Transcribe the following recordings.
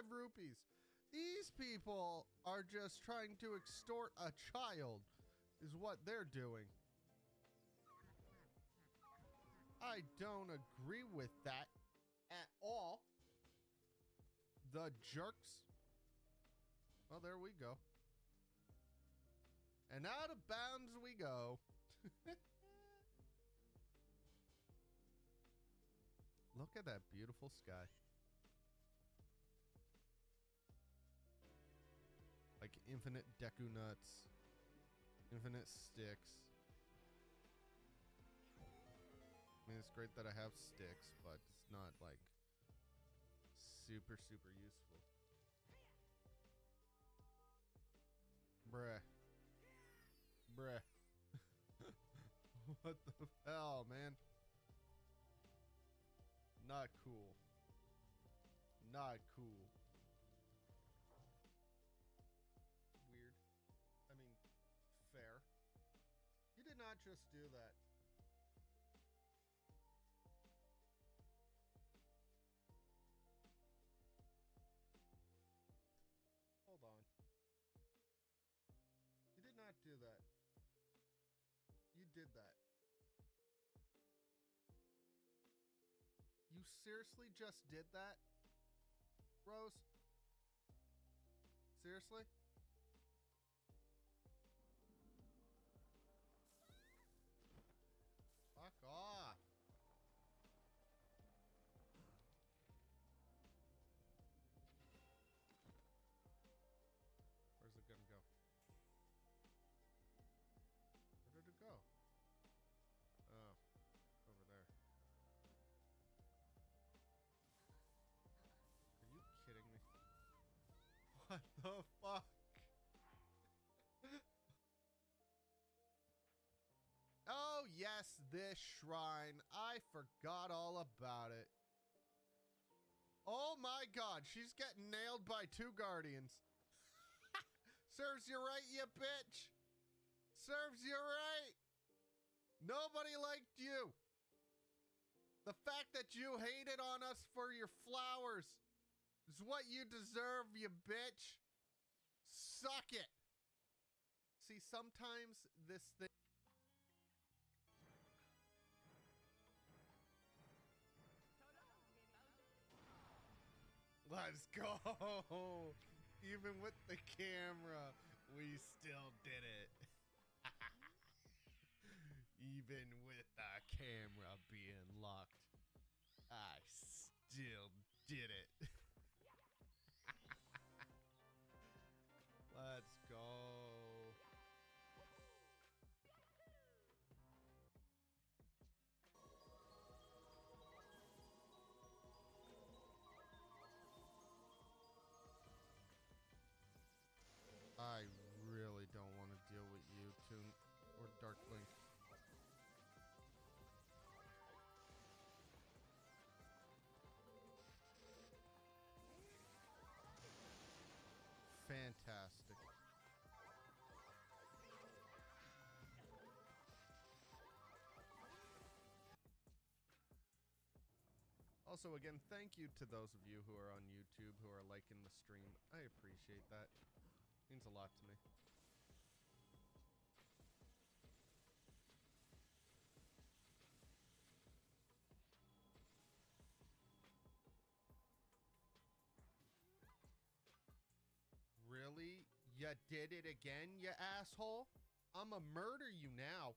rupees. These people are just trying to extort a child, is what they're doing. I don't agree with that at all. The jerks. Well, there we go. And out of bounds we go. Look at that beautiful sky. Like infinite Deku nuts. Infinite sticks. I mean, it's great that I have sticks, but it's not like super useful. Bruh. Bruh. What the hell, man? Not cool. Not cool. Weird. I mean, fair. You did not just do that. Hold on. You did not do that. You did that. You seriously just did that? Rose? Seriously? Fuck off. Where's it gonna go? Where did it go? Oh, over there. Are you kidding me? What the fuck? Oh, yes, this shrine. I forgot all about it. Oh my god, she's getting nailed by 2 guardians. Serves you right, you bitch. Serves you right. Nobody liked you. The fact that you hated on us for your flowers is what you deserve, you bitch. Suck it. See, sometimes this thing... Let's go. Even with the camera, we still did it. Even with the camera being locked, I still did it. Let's go. I really don't want to deal with you, Toon or Dark Link. Fantastic. Also, again, thank you to those of you who are on YouTube who are liking the stream. I appreciate that. It means a lot to me. Really? You did it again, you asshole? I'ma murder you now.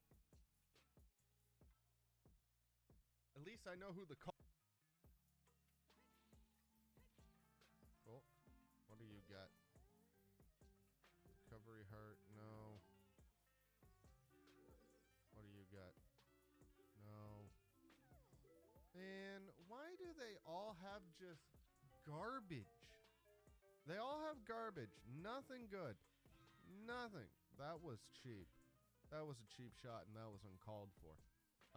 At least I know who the call. Cool. What do you got? Recovery heart, no. What do you got? No. Man, why do they all have just garbage? They all have garbage. Nothing good. Nothing. That was cheap. That was a cheap shot and that was uncalled for.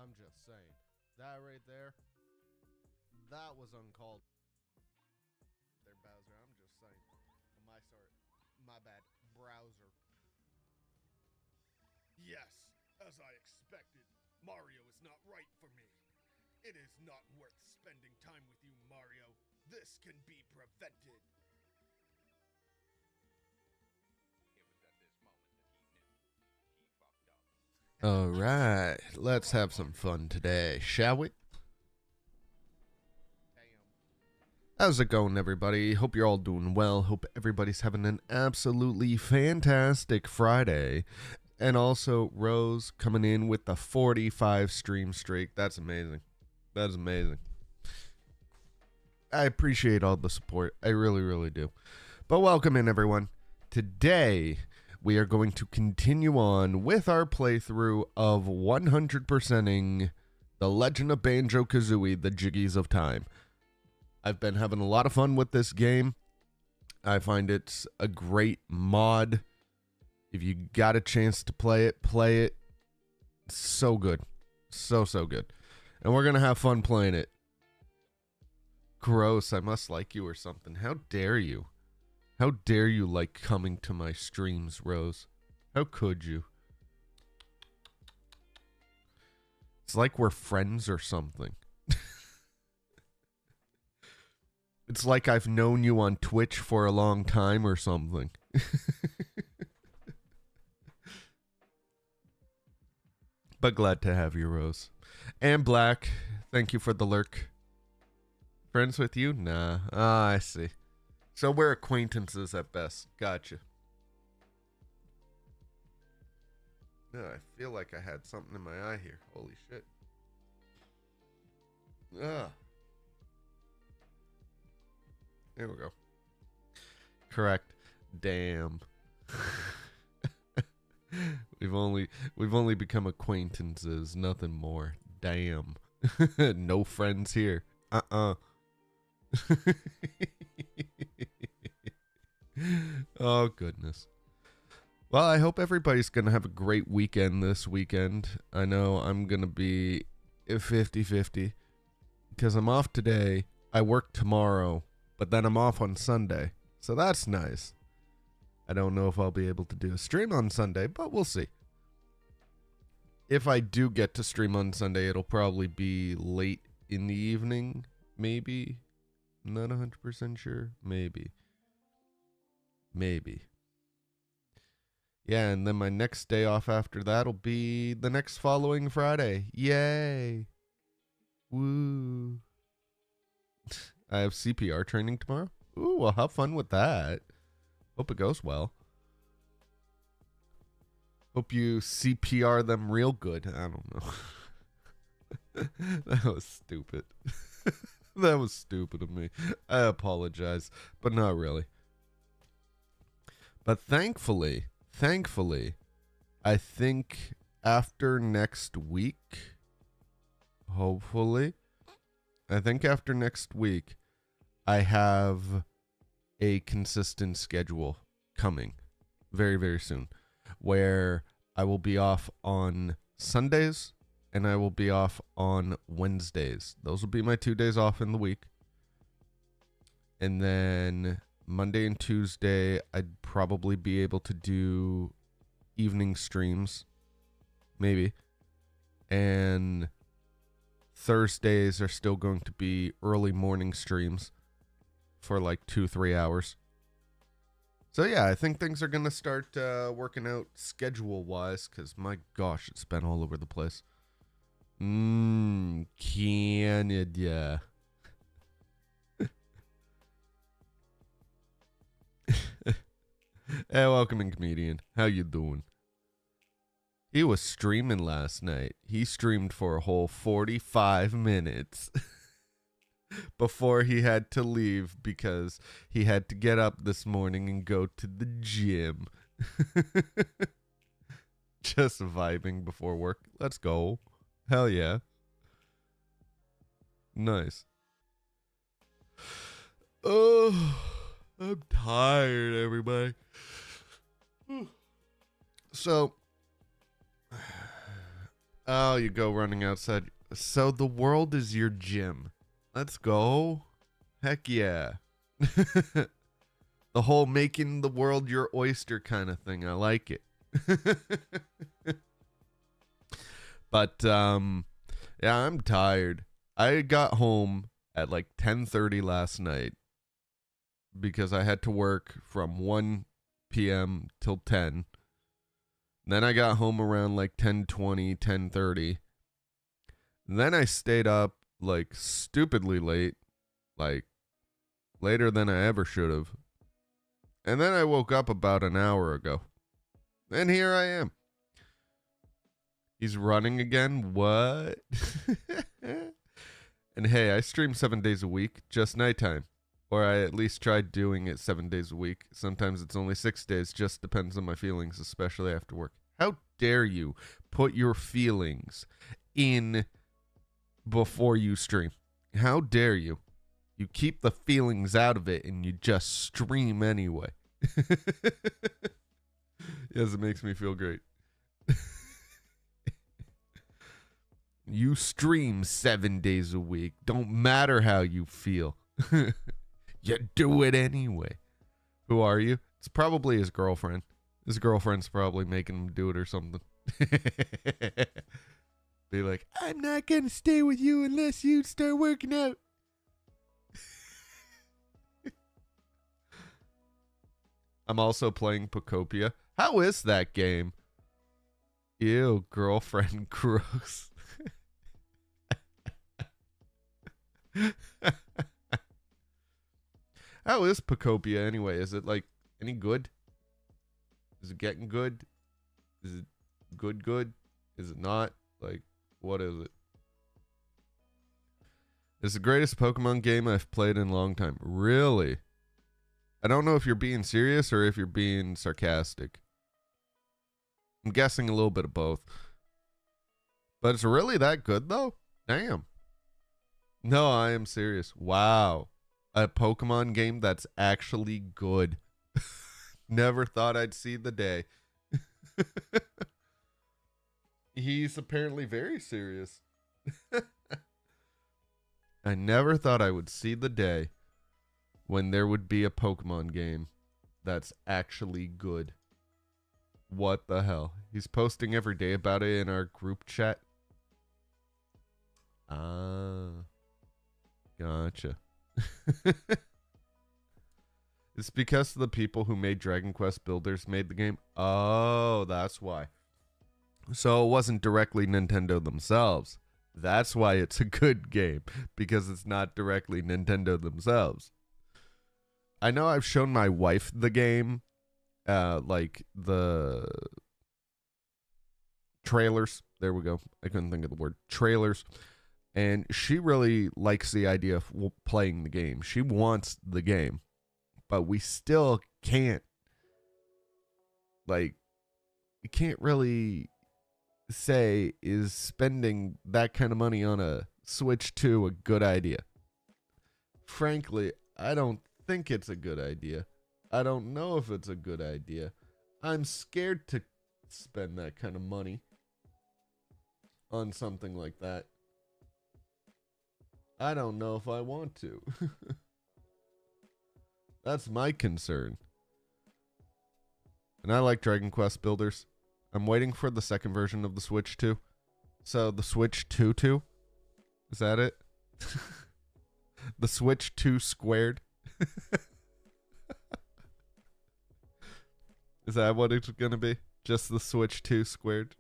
I'm just saying. That right there, that was uncalled there, Bowser. I'm just saying. My bad. Browser. Yes, as I expected, Mario is not right for me. It is not worth spending time with you, Mario. This can be prevented. All right, let's have some fun today, shall we? How's it going, everybody? Hope you're all doing well. Hope everybody's having an absolutely fantastic Friday. And also, Rose coming in with the 45 stream streak. That's amazing. That is amazing. I appreciate all the support. I really, really do. But welcome in, everyone. Today, we are going to continue on with our playthrough of 100%ing The Legend of Banjo-Kazooie, The Jiggies of Time. I've been having a lot of fun with this game. I find it's a great mod. If you got a chance to play it, play it. It's so good. So good. And we're going to have fun playing it. Gross, I must like you or something. How dare you? How dare you like coming to my streams, Rose? How could you? It's like we're friends or something. It's like I've known you on Twitch for a long time or something. But glad to have you, Rose. And Black, thank you for the lurk. Friends with you? Nah. Ah, I see. So we're acquaintances at best. Gotcha. No, I feel like I had something in my eye here. Holy shit. Ah. There we go. Correct. Damn. We've only become acquaintances, nothing more. Damn. No friends here. Oh goodness. Well, I hope everybody's gonna have a great weekend this weekend. I know I'm gonna be 50-50 because I'm off today. I work tomorrow, but then I'm off on Sunday. So that's nice. I don't know if I'll be able to do a stream on Sunday, but we'll see. If I do get to stream on Sunday, it'll probably be late in the evening, maybe. I'm not 100% sure. Maybe. Yeah, and then my next day off after that'll be the next following Friday. Yay. Woo. I have CPR training tomorrow. Ooh, well, have fun with that. Hope it goes well. Hope you CPR them real good. I don't know. That was stupid. That was stupid of me. I apologize, but not really. But thankfully, I think after next week, hopefully, I have a consistent schedule coming very, very soon where I will be off on Sundays and I will be off on Wednesdays. Those will be my 2 days off in the week. And then Monday and Tuesday, I'd probably be able to do evening streams. Maybe. And Thursdays are still going to be early morning streams for like 2-3 hours. So yeah, I think things are going to start working out schedule-wise because my gosh, it's been all over the place. Canada. Hey, welcome in, comedian. How you doing? He was streaming last night. He streamed for a whole 45 minutes before he had to leave because he had to get up this morning and go to the gym. Just vibing before work. Let's go. Hell yeah. Nice. Oh, I'm tired, everybody. So, oh, you go running outside. So the world is your gym. Let's go. Heck yeah. The whole making the world your oyster kind of thing. I like it. But, yeah, I'm tired. I got home at like 10:30 last night because I had to work from 1 p.m. till 10. Then I got home around like 10:20, 10:30. Then I stayed up like stupidly late, like later than I ever should have. And then I woke up about an hour ago. And here I am. He's running again? What? And hey, I stream 7 days a week, just nighttime. Or I at least tried doing it 7 days a week. Sometimes it's only 6 days, just depends on my feelings, especially after work. How dare you put your feelings in before you stream? How dare you? You keep the feelings out of it and you just stream anyway. Yes, it makes me feel great. You stream 7 days a week. Don't matter how you feel. You do it anyway. Who are you? It's probably his girlfriend. His girlfriend's probably making him do it or something. Be like, I'm not going to stay with you unless you start working out. I'm also playing Pocopia. How is that game? Ew, girlfriend, gross. How is Pocopia anyway? Is it like any good? Is it getting good? Is it good? Is it not? Like, what is it? It's the greatest Pokemon game I've played in a long time. Really? I don't know if you're being serious or if you're being sarcastic. I'm guessing a little bit of both. But it's really that good, though? Damn. No, I am serious. Wow. A Pokemon game that's actually good. Never thought I'd see the day. He's apparently very serious. I never thought I would see the day when there would be a Pokemon game that's actually good. What the hell? He's posting every day about it in our group chat. Ah. Gotcha. It's because the people who made Dragon Quest Builders made the game. Oh, that's why. So it wasn't directly Nintendo themselves. That's why it's a good game. Because it's not directly Nintendo themselves. I know I've shown my wife the game. Like the trailers. There we go. I couldn't think of the word. Trailers. And she really likes the idea of playing the game. She wants the game. But we still can't. Like, we can't really say, is spending that kind of money on a Switch 2 a good idea? Frankly, I don't think it's a good idea. I don't know if it's a good idea. I'm scared to spend that kind of money on something like that. I don't know if I want to. That's my concern. And I like Dragon Quest Builders. I'm waiting for the second version of the Switch 2. So the Switch 2 is that it? The Switch 2 squared. Is that what it's going to be? Just the Switch 2 squared?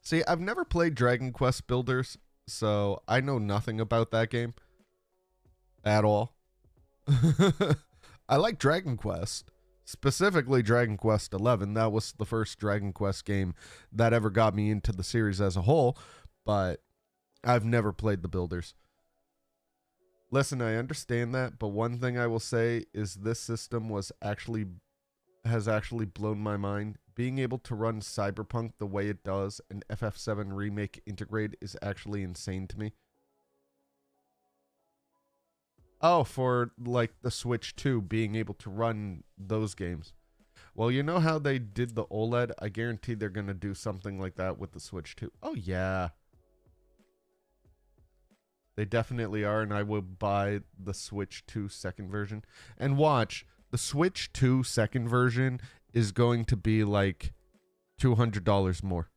See, I've never played Dragon Quest Builders, so I know nothing about that game at all. I like Dragon Quest, specifically Dragon Quest 11. That was the first Dragon Quest game that ever got me into the series as a whole, but I've never played the Builders. Listen, I understand that, but one thing I will say is this system has actually blown my mind. Being able to run Cyberpunk the way it does and FF7 Remake integrate is actually insane to me. Oh, for like the Switch 2 being able to run those games. Well, you know how they did the OLED? I guarantee they're going to do something like that with the Switch 2. Oh, yeah. They definitely are, and I will buy the Switch 2 second version. And watch, the Switch 2 second version is going to be like $200 more.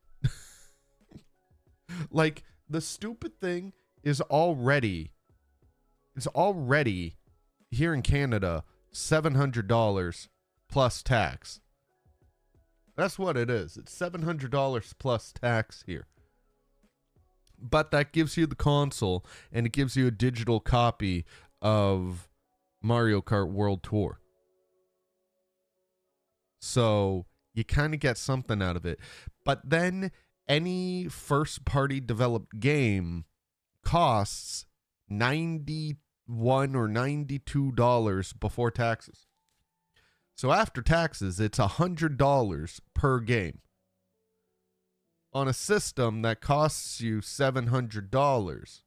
Like, the stupid thing is already here in Canada $700 plus tax. That's what it is. It's $700 plus tax here. But that gives you the console, and it gives you a digital copy of Mario Kart World Tour. So you kind of get something out of it. But then any first-party developed game costs $91 or $92 before taxes. So after taxes, it's $100 per game on a system that costs you $700.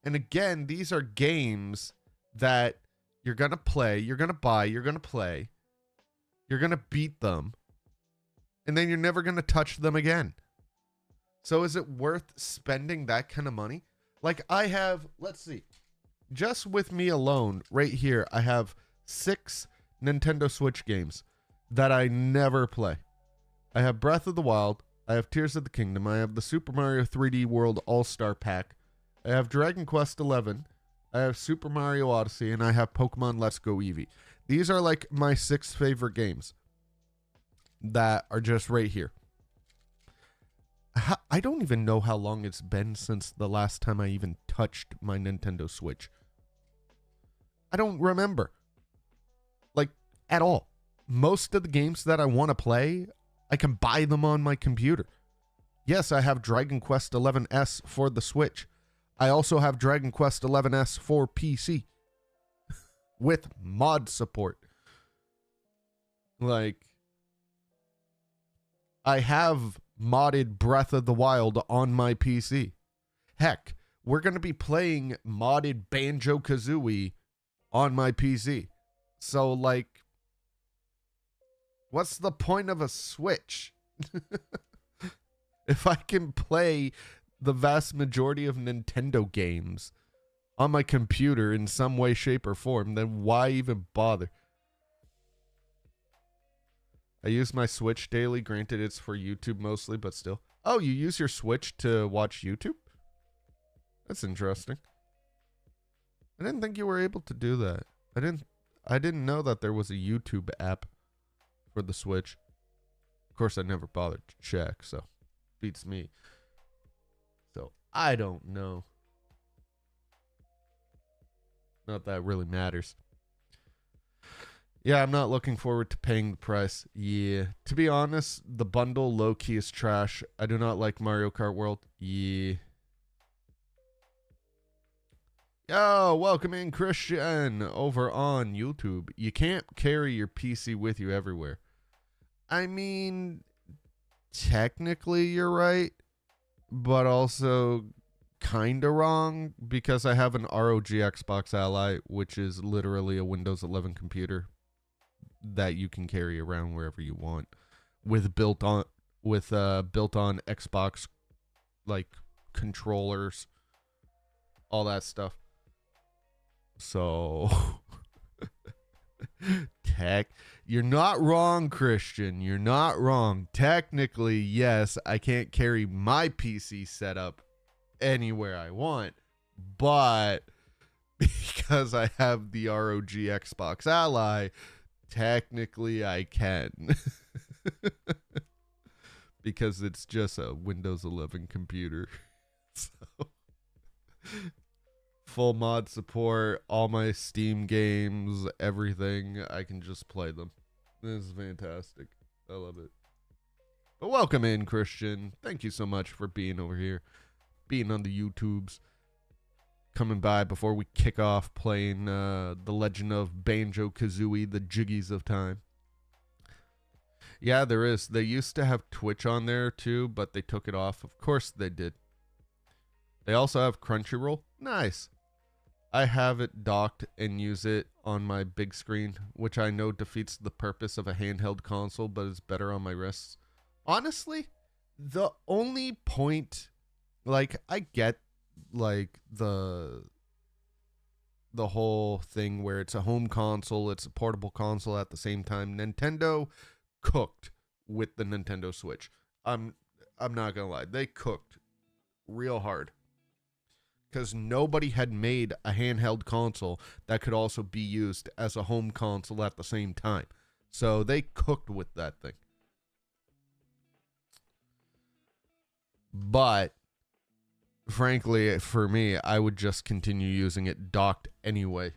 And again, these are games that you're going to play, you're going to buy, you're going to play, you're going to beat them, and then you're never going to touch them again. So is it worth spending that kind of money? Like I have, let's see, just with me alone right here, I have 6 Nintendo Switch games that I never play. I have Breath of the Wild, I have Tears of the Kingdom, I have the Super Mario 3D World All-Star Pack, I have Dragon Quest XI, I have Super Mario Odyssey, and I have Pokemon Let's Go Eevee. These are like my 6 favorite games that are just right here. I don't even know how long it's been since the last time I even touched my Nintendo Switch. I don't remember. Like, at all. Most of the games that I want to play, I can buy them on my computer. Yes, I have Dragon Quest XI-S for the Switch. I also have Dragon Quest XI-S for PC. With mod support. Like, I have modded Breath of the Wild on my PC. Heck, we're going to be playing modded Banjo-Kazooie on my PC. So, like, what's the point of a Switch? If I can play the vast majority of Nintendo games on my computer in some way, shape, or form, then why even bother? I use my Switch daily. Granted, it's for YouTube mostly, but still. Oh, you use your Switch to watch YouTube? That's interesting. I didn't think you were able to do that. I didn't know that there was a YouTube app for the Switch. Of course, I never bothered to check, so beats me. So, I don't know. Not that it really matters. Yeah, I'm not looking forward to paying the price. Yeah. To be honest, the bundle low-key is trash. I do not like Mario Kart World. Yeah. Yo, welcome in, Christian, over on YouTube. You can't carry your PC with you everywhere. I mean, technically you're right, but also kind of wrong, because I have an ROG Xbox Ally, which is literally a Windows 11 computer that you can carry around wherever you want, with built-on Xbox like controllers, all that stuff. So you're not wrong, Christian. You're not wrong. Technically, yes, I can't carry my PC setup anywhere I want, but because I have the ROG Xbox Ally, technically I can. Because it's just a Windows 11 computer. So full mod support, all my Steam games, everything, I can just play them. This is fantastic. I love it. But welcome in, Christian. Thank you so much for being over here, being on the YouTubes, coming by before we kick off playing The Legend of Banjo-Kazooie, the Jiggies of Time. Yeah, there is. They used to have Twitch on there too, but they took it off. Of course they did. They also have Crunchyroll. Nice. I have it docked and use it on my big screen, which I know defeats the purpose of a handheld console, but is better on my wrists. Honestly, the only point, like, I get, like, the whole thing where it's a home console, it's a portable console at the same time. Nintendo cooked with the Nintendo Switch. I'm not gonna lie, they cooked real hard. Because nobody had made a handheld console that could also be used as a home console at the same time. So they cooked with that thing. But frankly, for me, I would just continue using it docked anyway,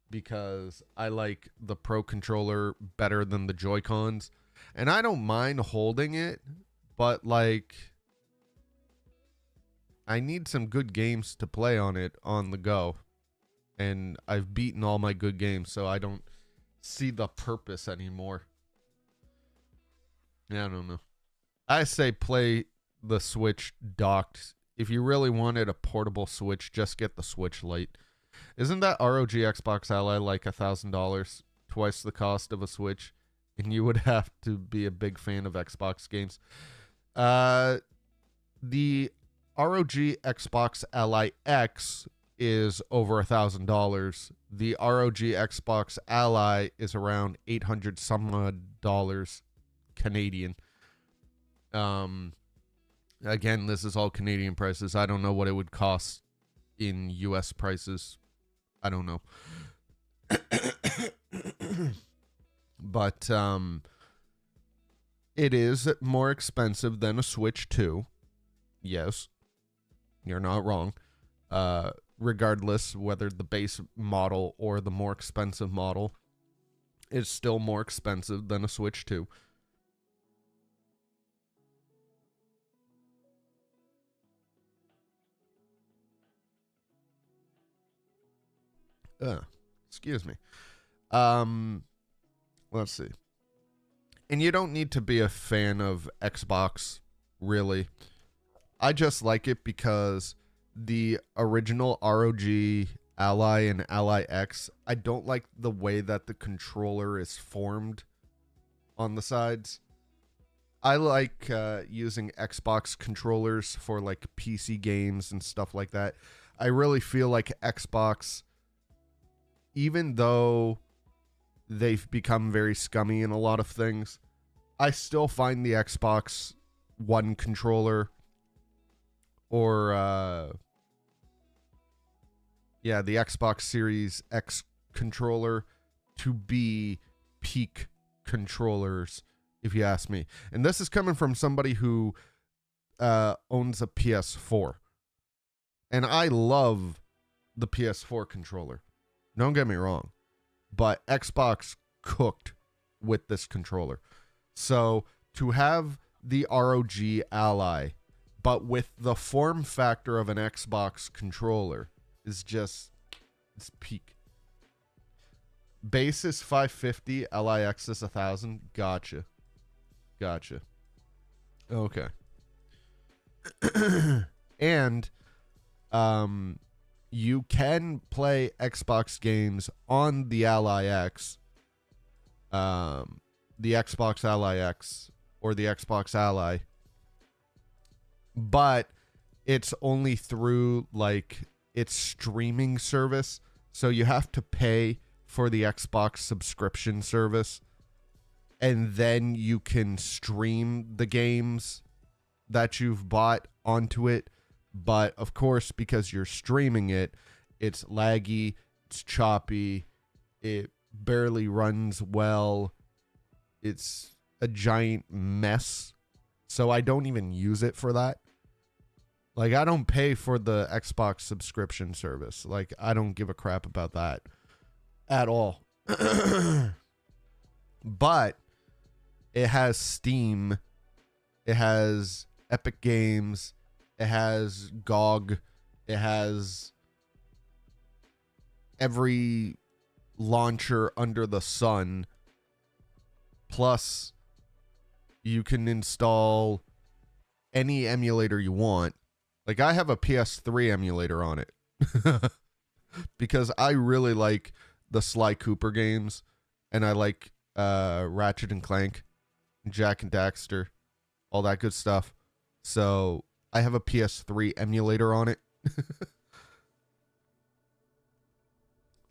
because I like the Pro Controller better than the Joy-Cons. And I don't mind holding it, but like, I need some good games to play on it on the go. And I've beaten all my good games, so I don't see the purpose anymore. Yeah, I don't know. I say play the Switch docked. If you really wanted a portable Switch, just get the Switch Lite. Isn't that ROG Xbox Ally like $1,000? Twice the cost of a Switch? And you would have to be a big fan of Xbox games. The ROG Xbox Ally X is over $1,000. The ROG Xbox Ally is around $800 some odd dollars Canadian. Again, this is all Canadian prices. I don't know what it would cost in US prices. I don't know. But it is more expensive than a Switch 2. Yes. You're not wrong. Regardless, whether the base model or the more expensive model is still more expensive than a Switch 2. Excuse me. Let's see. And you don't need to be a fan of Xbox, really. I just like it because the original ROG Ally and Ally X, I don't like the way that the controller is formed on the sides. I like using Xbox controllers for like PC games and stuff like that. I really feel like Xbox, even though they've become very scummy in a lot of things, I still find the Xbox One controller or the Xbox Series X controller to be peak controllers, if you ask me. And this is coming from somebody who owns a PS4. And I love the PS4 controller. Don't get me wrong. But Xbox cooked with this controller. So to have the ROG Ally, but with the form factor of an Xbox controller, is just, it's peak. Base is $550, LIX is $1,000. Gotcha. Okay. And you can play Xbox games on the Ally X, the Xbox Ally X, or the Xbox Ally, but it's only through like its streaming service. So you have to pay for the Xbox subscription service, and then you can stream the games that you've bought onto it. But of course, because you're streaming it, it's laggy, it's choppy, it barely runs well, it's a giant mess. So I don't even use it for that. Like, I don't pay for the Xbox subscription service. Like, I don't give a crap about that at all. But it has Steam, it has Epic Games, it has GOG, it has every launcher under the sun. Plus, you can install any emulator you want. Like, I have a PS3 emulator on it. Because I really like the Sly Cooper games. And I like Ratchet and Clank, Jack and Daxter, all that good stuff. So I have a PS3 emulator on it.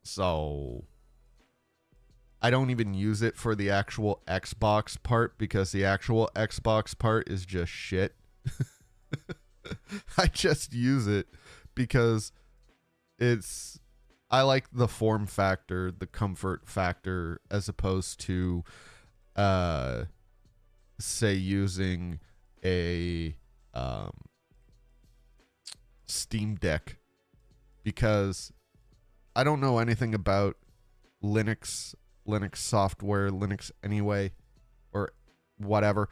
So I don't even use it for the actual Xbox part, because the actual Xbox part is just shit. I just use it because I like the form factor, the comfort factor, as opposed to say using a Steam Deck, because I don't know anything about Linux software, Linux anyway, or whatever,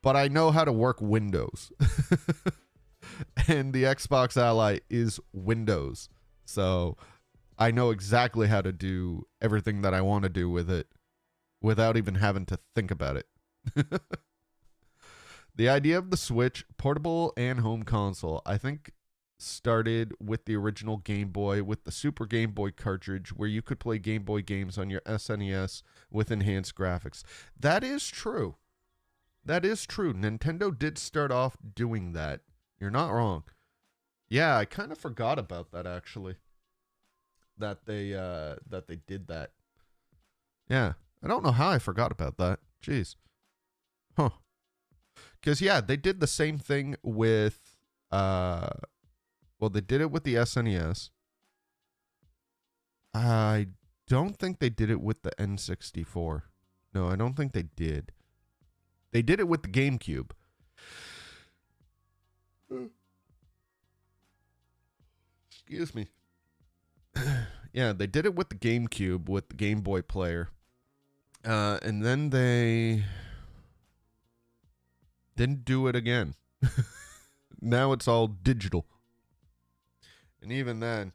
but I know how to work Windows. And the Xbox Ally is Windows. So I know exactly how to do everything that I want to do with it without even having to think about it. The idea of the Switch, portable and home console, I think started with the original Game Boy, with the Super Game Boy cartridge, where you could play Game Boy games on your SNES with enhanced graphics. That is true. That is true. Nintendo did start off doing that. You're not wrong. Yeah, I kind of forgot about that, actually. That they did that. Yeah, I don't know how I forgot about that. Jeez. Huh. Because, yeah, they did the same thing with, well, they did it with the SNES. I don't think they did it with the N64. No, I don't think they did. They did it with the GameCube. Excuse me. Yeah, they did it with the GameCube, with the Game Boy player. And then they didn't do it again. Now it's all digital. And even then,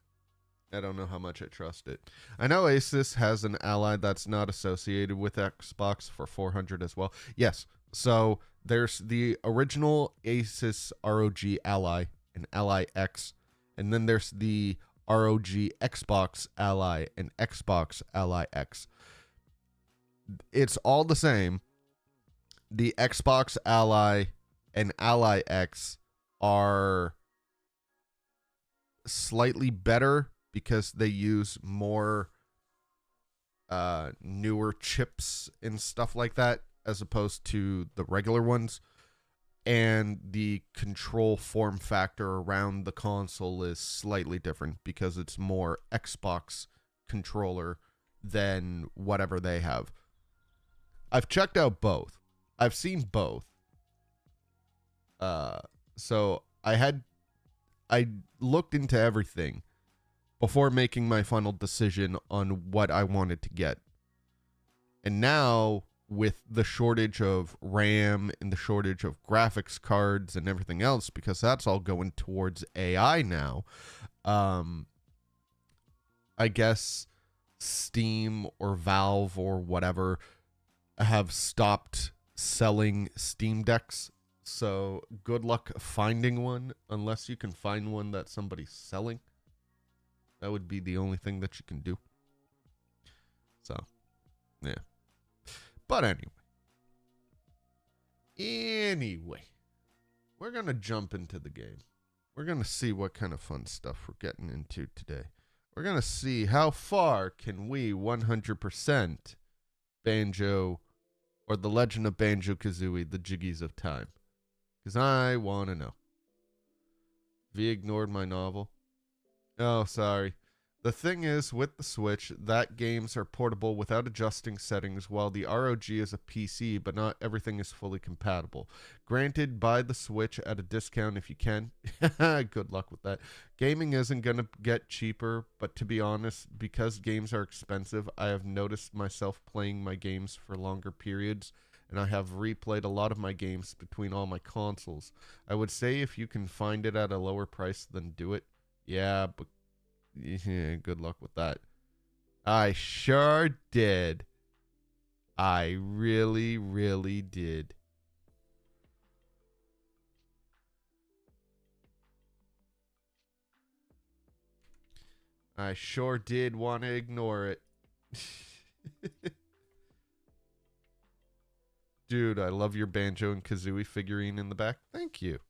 I don't know how much I trust it. I know Asus has an Ally that's not associated with Xbox for $400 as well. Yes. So there's the original Asus ROG Ally and Ally X. And then there's the ROG Xbox Ally and Xbox Ally X. It's all the same. The Xbox Ally and Ally X are slightly better because they use more newer chips and stuff like that, as opposed to the regular ones. And the control form factor around the console is slightly different because it's more Xbox controller than whatever they have. I've checked out both. I've seen both. So I looked into everything before making my final decision on what I wanted to get. And now, with the shortage of RAM and the shortage of graphics cards and everything else, because that's all going towards AI now, I guess Steam or Valve or whatever have stopped selling Steam Decks. So good luck finding one, unless you can find one that somebody's selling. That would be the only thing that you can do. So, yeah. But anyway, we're going to jump into the game. We're going to see what kind of fun stuff we're getting into today. We're going to see how far can we 100% Banjo, or The Legend of Banjo-Kazooie, The Jiggies of Time. Because I want to know. V ignored my novel. Oh, sorry. The thing is, with the Switch, that games are portable without adjusting settings, while the ROG is a PC, but not everything is fully compatible. Granted, buy the Switch at a discount if you can. Good luck with that. Gaming isn't going to get cheaper, but to be honest, because games are expensive, I have noticed myself playing my games for longer periods, and I have replayed a lot of my games between all my consoles. I would say if you can find it at a lower price, then do it. Yeah, but yeah, good luck with that. I sure did. I really, really did. I sure did want to ignore it. Dude, I love your Banjo and Kazooie figurine in the back. Thank you.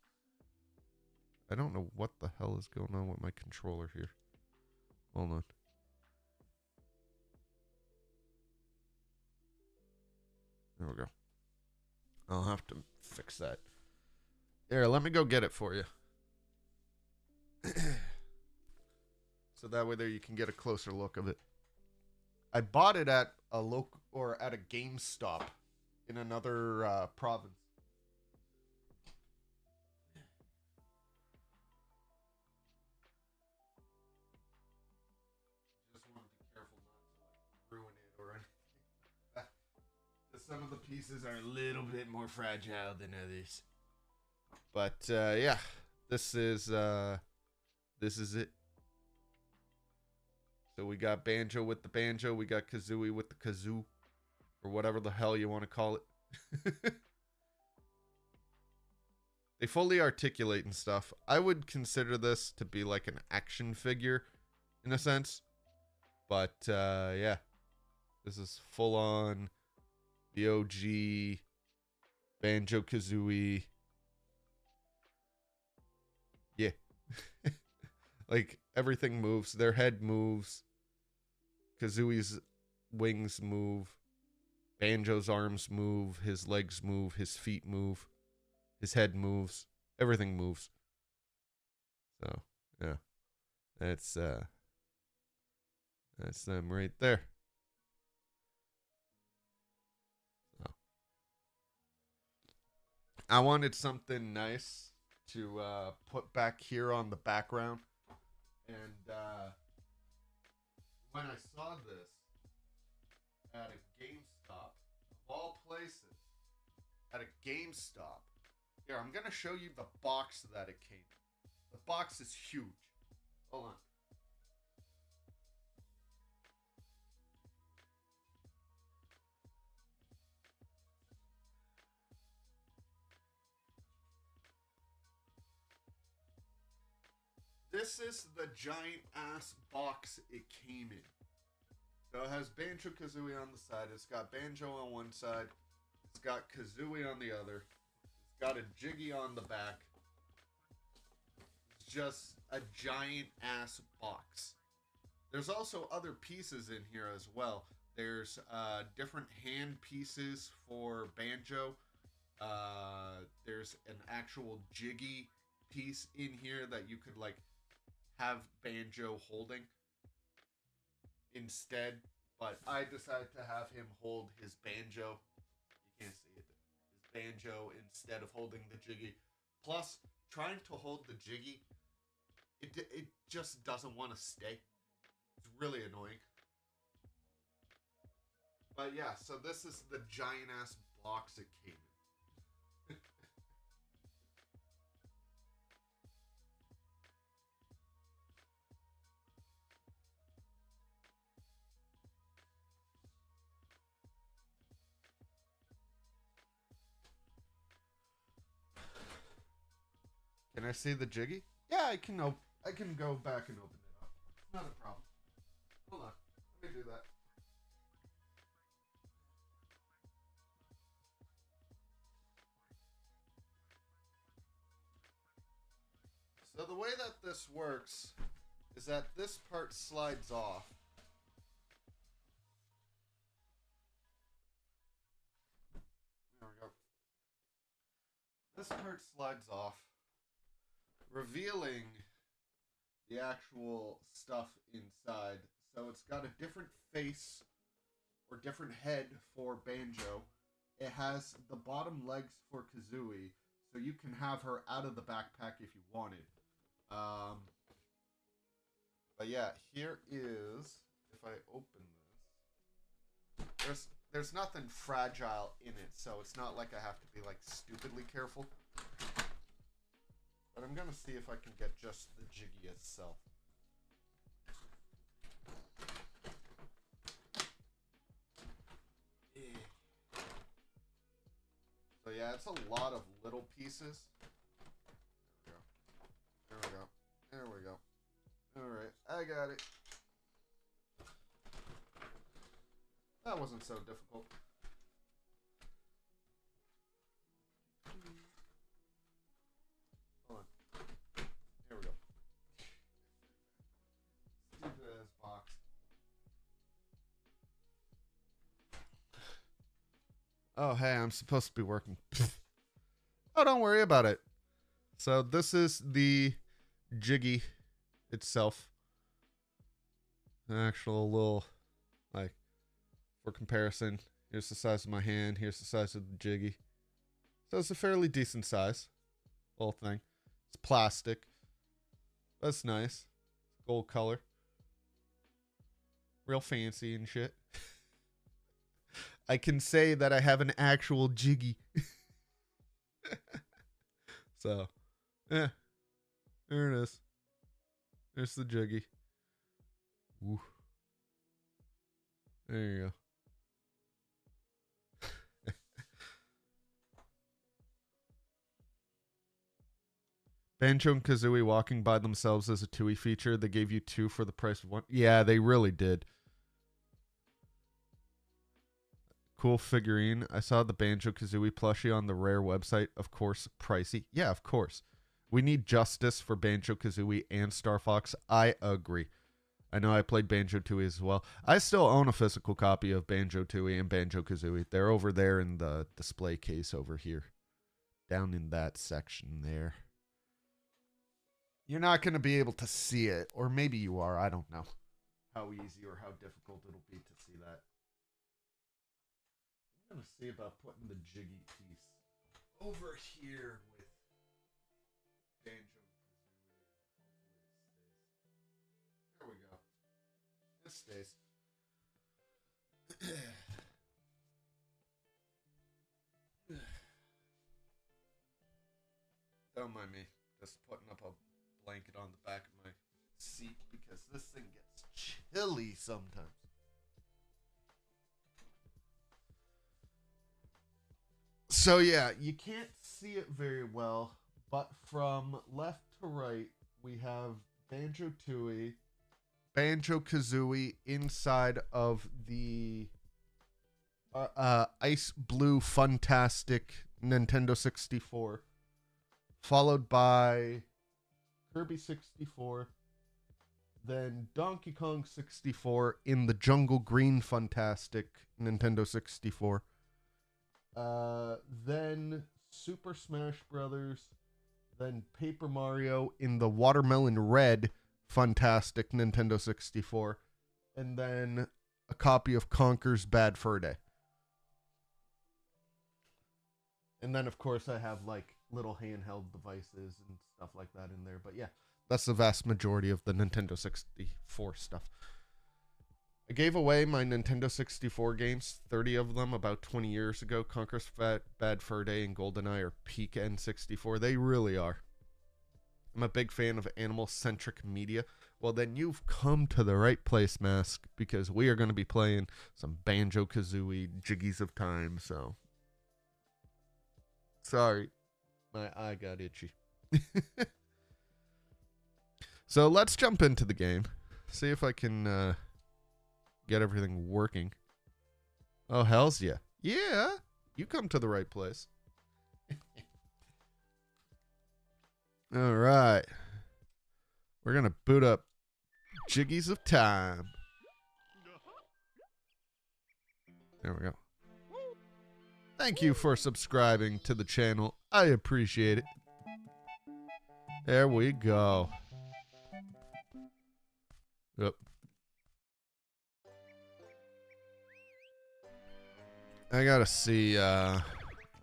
I don't know what the hell is going on with my controller here. Hold on. There we go. I'll have to fix that. Here, let me go get it for you. So that way there you can get a closer look of it. I bought it at a local or at a GameStop in another province. Just want to be careful not to like ruin it or anything. Some of the pieces are a little bit more fragile than others. But yeah, this is it. So we got Banjo with the banjo, we got Kazooie with the kazoo, or whatever the hell you want to call it. They fully articulate and stuff. I would consider this to be like an action figure in a sense. But yeah, this is full on the OG Banjo Kazooie. Yeah. Like everything moves. Their head moves. Kazooie's wings move. Banjo's arms move. His legs move. His feet move. His head moves. Everything moves. So, yeah. That's them right there. So. I wanted something nice to put back here on the background. And when I saw this at a GameStop, of all places, at a GameStop, here, I'm going to show you the box that it came in. The box is huge. Hold on. This is the giant ass box it came in. So it has Banjo Kazooie on the side. It's got Banjo on one side. It's got Kazooie on the other. It's got a Jiggy on the back. It's just a giant ass box. There's also other pieces in here as well. There's different hand pieces for Banjo. There's an actual Jiggy piece in here that you could like have Banjo holding instead, but I decided to have him hold his banjo. You can't see it. His banjo instead of holding the Jiggy. Plus, trying to hold the Jiggy, it just doesn't want to stay. It's really annoying. But yeah, so this is the giant ass box it came in. Can I see the Jiggy? Yeah, I can go back and open it up. Not a problem. Hold on. Let me do that. So the way that this works is that this part slides off. There we go. This part slides off, revealing the actual stuff inside. So it's got a different face or different head for Banjo. It has the bottom legs for Kazooie, so you can have her out of the backpack if you wanted. But yeah, here is, if I open this, there's nothing fragile in it, so it's not like I have to be like stupidly careful. But I'm gonna see if I can get just the Jiggy itself. So yeah, it's a lot of little pieces. There we go. There we go. Alright, I got it. That wasn't so difficult. Hold on. Here we go. Stupid ass box. Oh, hey, I'm supposed to be working. Oh, don't worry about it. So this is the Jiggy itself. An actual little, like, for comparison, here's the size of my hand, here's the size of the Jiggy. So it's a fairly decent size, little thing. It's plastic. That's nice. Gold color. Real fancy and shit. I can say that I have an actual Jiggy. So, yeah. There it is. There's the Jiggy. Woo. There you go. Banjo and Kazooie walking by themselves as a TUI feature. They gave you 2 for the price of 1. Yeah, they really did. Cool figurine. I saw the Banjo Kazooie plushie on the Rare website. Of course, pricey. Yeah, of course. We need justice for Banjo Kazooie and Star Fox. I agree. I know I played Banjo Tooie as well. I still own a physical copy of Banjo Tooie and Banjo Kazooie. They're over there in the display case over here. Down in that section there. You're not going to be able to see it. Or maybe you are. I don't know how easy or how difficult it'll be to see that. I'm going to see about putting the Jiggy piece over here with Banjo Kazooie. There we go. This stays. Don't mind me. Just putting up a blanket on the back of my seat because this thing gets chilly sometimes. So yeah, you can't see it very well, but from left to right, we have Banjo Tooie, Banjo Kazooie inside of the ice blue Funtastic Nintendo 64, followed by Kirby 64, then Donkey Kong 64 in the Jungle Green Funtastic Nintendo 64. Then Super Smash Brothers, then Paper Mario in the Watermelon Red Funtastic Nintendo 64, and then a copy of Conker's Bad Fur Day. And then, of course, I have, like, little handheld devices and stuff like that in there. But, yeah, that's the vast majority of the Nintendo 64 stuff. I gave away my Nintendo 64 games, 30 of them, about 20 years ago. Conker's Bad Fur Day and GoldenEye are peak N64. They really are. I'm a big fan of animal-centric media. Well, then you've come to the right place, Mask, because we are going to be playing some Banjo-Kazooie Jiggies of Time, so... Sorry. My eye got itchy. So let's jump into the game. See if I can get everything working. Oh, hells yeah. Yeah, you come to the right place. All right. We're going to boot up Jiggies of Time. There we go. Thank you for subscribing to the channel. I appreciate it. There we go. Yep. I gotta see,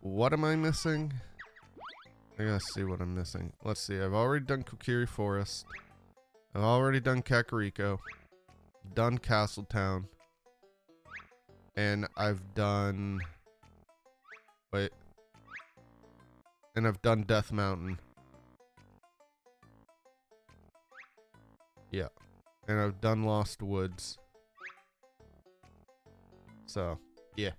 what am I missing? I gotta see what I'm missing. Let's see, I've already done Kokiri Forest. I've already done Kakariko. Done Castletown. And I've done... Wait. And I've done Death Mountain. Yeah. And I've done Lost Woods. So, yeah.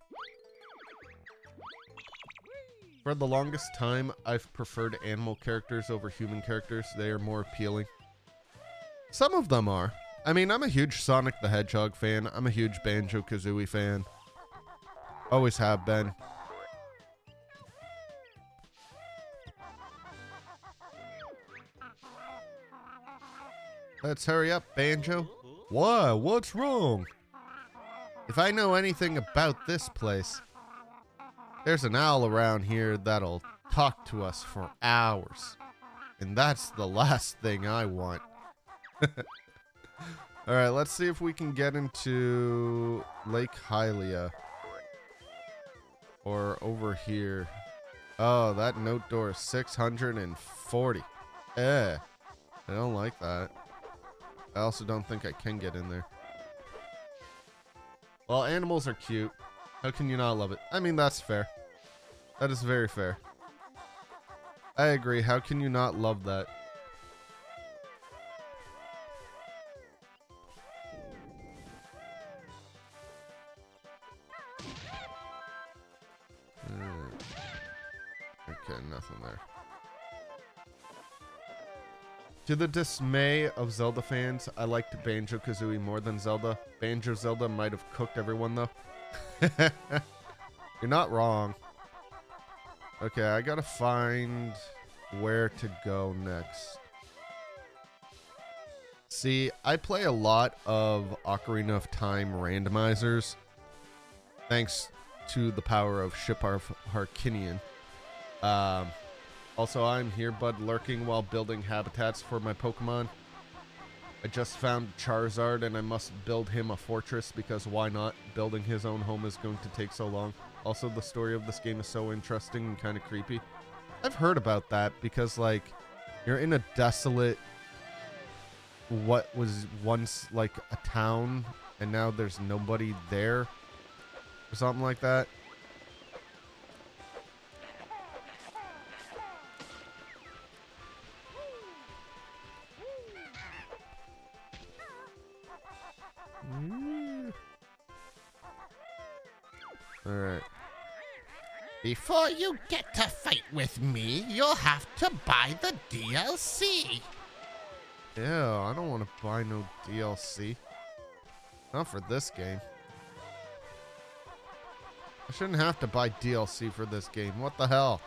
For the longest time, I've preferred animal characters over human characters. They are more appealing. Some of them are. I mean, I'm a huge Sonic the Hedgehog fan. I'm a huge Banjo-Kazooie fan. Always have been. Let's hurry up, Banjo. Why? What's wrong? If I know anything about this place, there's an owl around here that'll talk to us for hours. And that's the last thing I want. All right, let's see if we can get into Lake Hylia. Or over here. Oh, that note door is 640. I don't like that. I also don't think I can get in there. Well, animals are cute. How can you not love it? I mean, that's fair. That is very fair. I agree. How can you not love that? Okay, nothing there. To the dismay of Zelda fans, I liked Banjo-Kazooie more than Zelda. Banjo-Zelda might have cooked everyone, though. You're not wrong. Okay, I gotta find where to go next. See, I play a lot of Ocarina of Time randomizers, thanks to the power of Harkinian. Also, I'm here, bud, lurking while building habitats for my Pokemon. I just found Charizard, and I must build him a fortress, because why not? Building his own home is going to take so long. Also, the story of this game is so interesting and kind of creepy. I've heard about that, because, like, you're in a desolate, what was once, like, a town, and now there's nobody there, or something like that. Alright. Before you get to fight with me, you'll have to buy the DLC. Ew, I don't want to buy no DLC. Not for this game. I shouldn't have to buy DLC for this game. What the hell?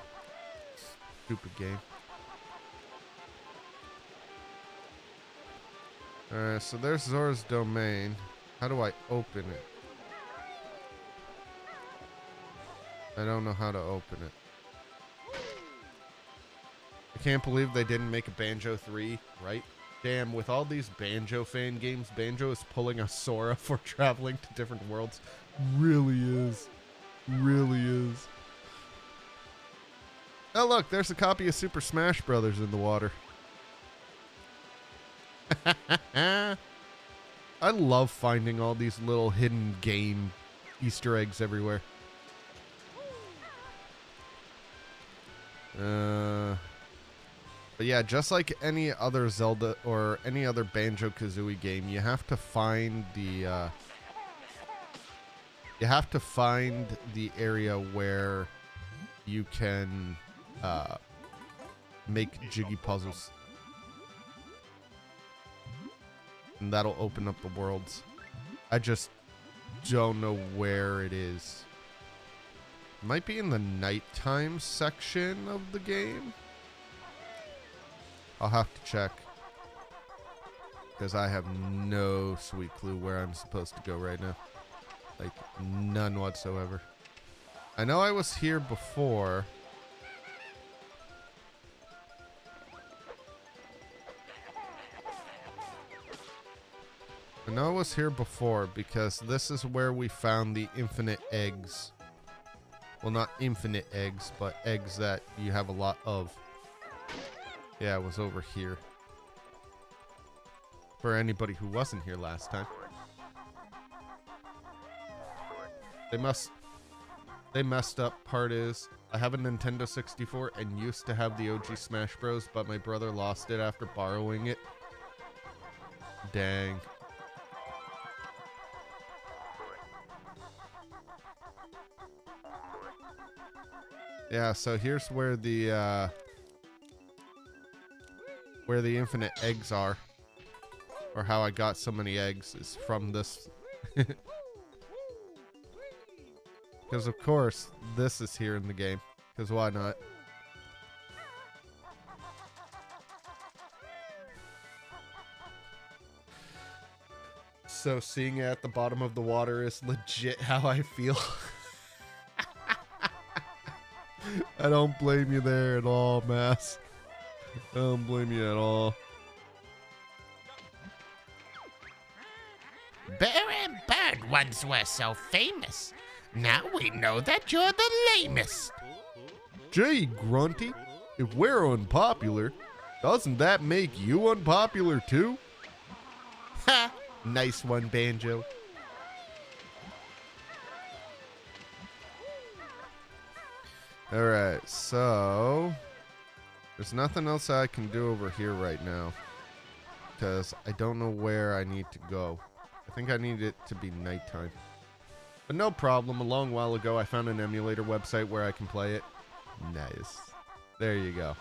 Stupid game. Alright, so there's Zora's Domain. How do I open it? I don't know how to open it. I can't believe they didn't make a Banjo 3, right? Damn, with all these Banjo fan games, Banjo is pulling a Sora for traveling to different worlds. Really is. Really is. Oh, look, there's a copy of Super Smash Brothers in the water. I love finding all these little hidden game Easter eggs everywhere. But yeah, just like any other Zelda or any other Banjo-Kazooie game, you have to find the area where you can make jiggy puzzles. And that'll open up the worlds. I just don't know where it is. Might be in the nighttime section of the game. I'll have to check. Because I have no sweet clue where I'm supposed to go right now. Like, none whatsoever. I know I was here before. I know I was here before because this is where we found the infinite eggs. Well, not infinite eggs, but eggs that you have a lot of. Yeah, it was over here. For anybody who wasn't here last time. They messed up. Part is, I have a Nintendo 64 and used to have the OG Smash Bros, but my brother lost it after borrowing it. Dang. Yeah, so here's where the infinite eggs are. Or how I got so many eggs is from this. Because of course, this is here in the game. Because why not? So seeing it at the bottom of the water is legit how I feel. I don't blame you there at all, Mass. I don't blame you at all. Bear and Bird once were so famous. Now we know that you're the lamest. Gee, Grunty, if we're unpopular, doesn't that make you unpopular too? Ha! Nice one, Banjo. Alright, so there's nothing else I can do over here right now, because I don't know where I need to go. I think I need it to be nighttime. But no problem, a long while ago I found an emulator website where I can play it. Nice. There you go.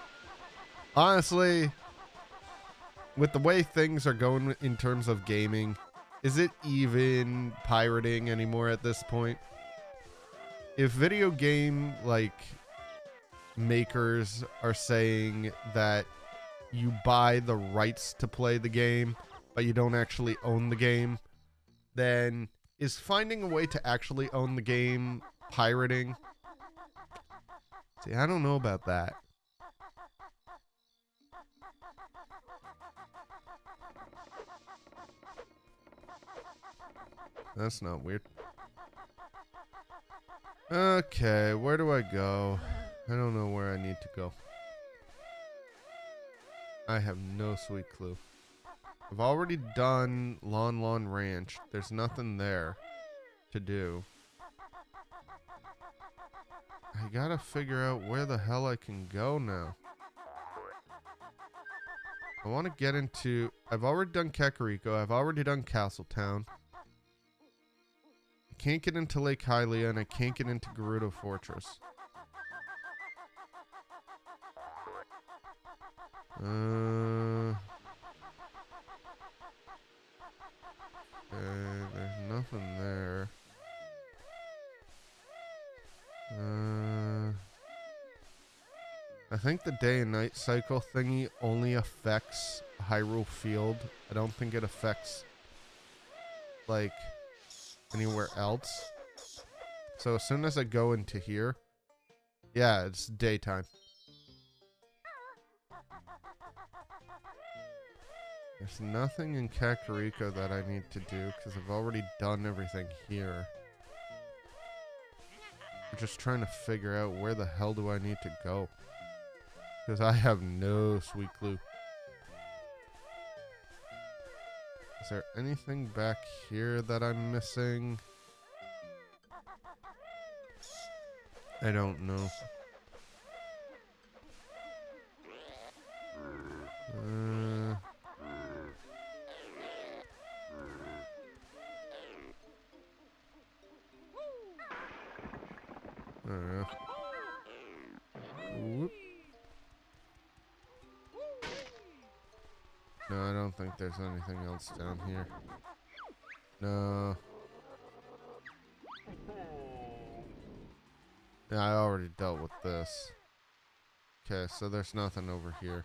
Honestly, with the way things are going in terms of gaming, is it even pirating anymore at this point? If video game, like, makers are saying that you buy the rights to play the game, but you don't actually own the game, then is finding a way to actually own the game pirating? See, I don't know about that. That's not weird. Okay, where do I go? I don't know where I need to go. I have no sweet clue. I've already done Lon Ranch. There's nothing there to do. I gotta figure out where the hell I can go now. I want to get into... I've already done Kakariko. I've already done Castletown. I can't get into Lake Hylia, and I can't get into Gerudo Fortress. There's nothing there. I think the day and night cycle thingy only affects Hyrule Field. I don't think it affects, like, anywhere else. So as soon as I go into here, yeah, it's daytime. There's nothing in Kakariko that I need to do because I've already done everything here. I'm just trying to figure out where the hell do I need to go, because I have no sweet clue. Is there anything back here that I'm missing? I don't know. I don't know. Whoop. No, I don't think there's anything else down here. No. Yeah, I already dealt with this. Okay, so there's nothing over here.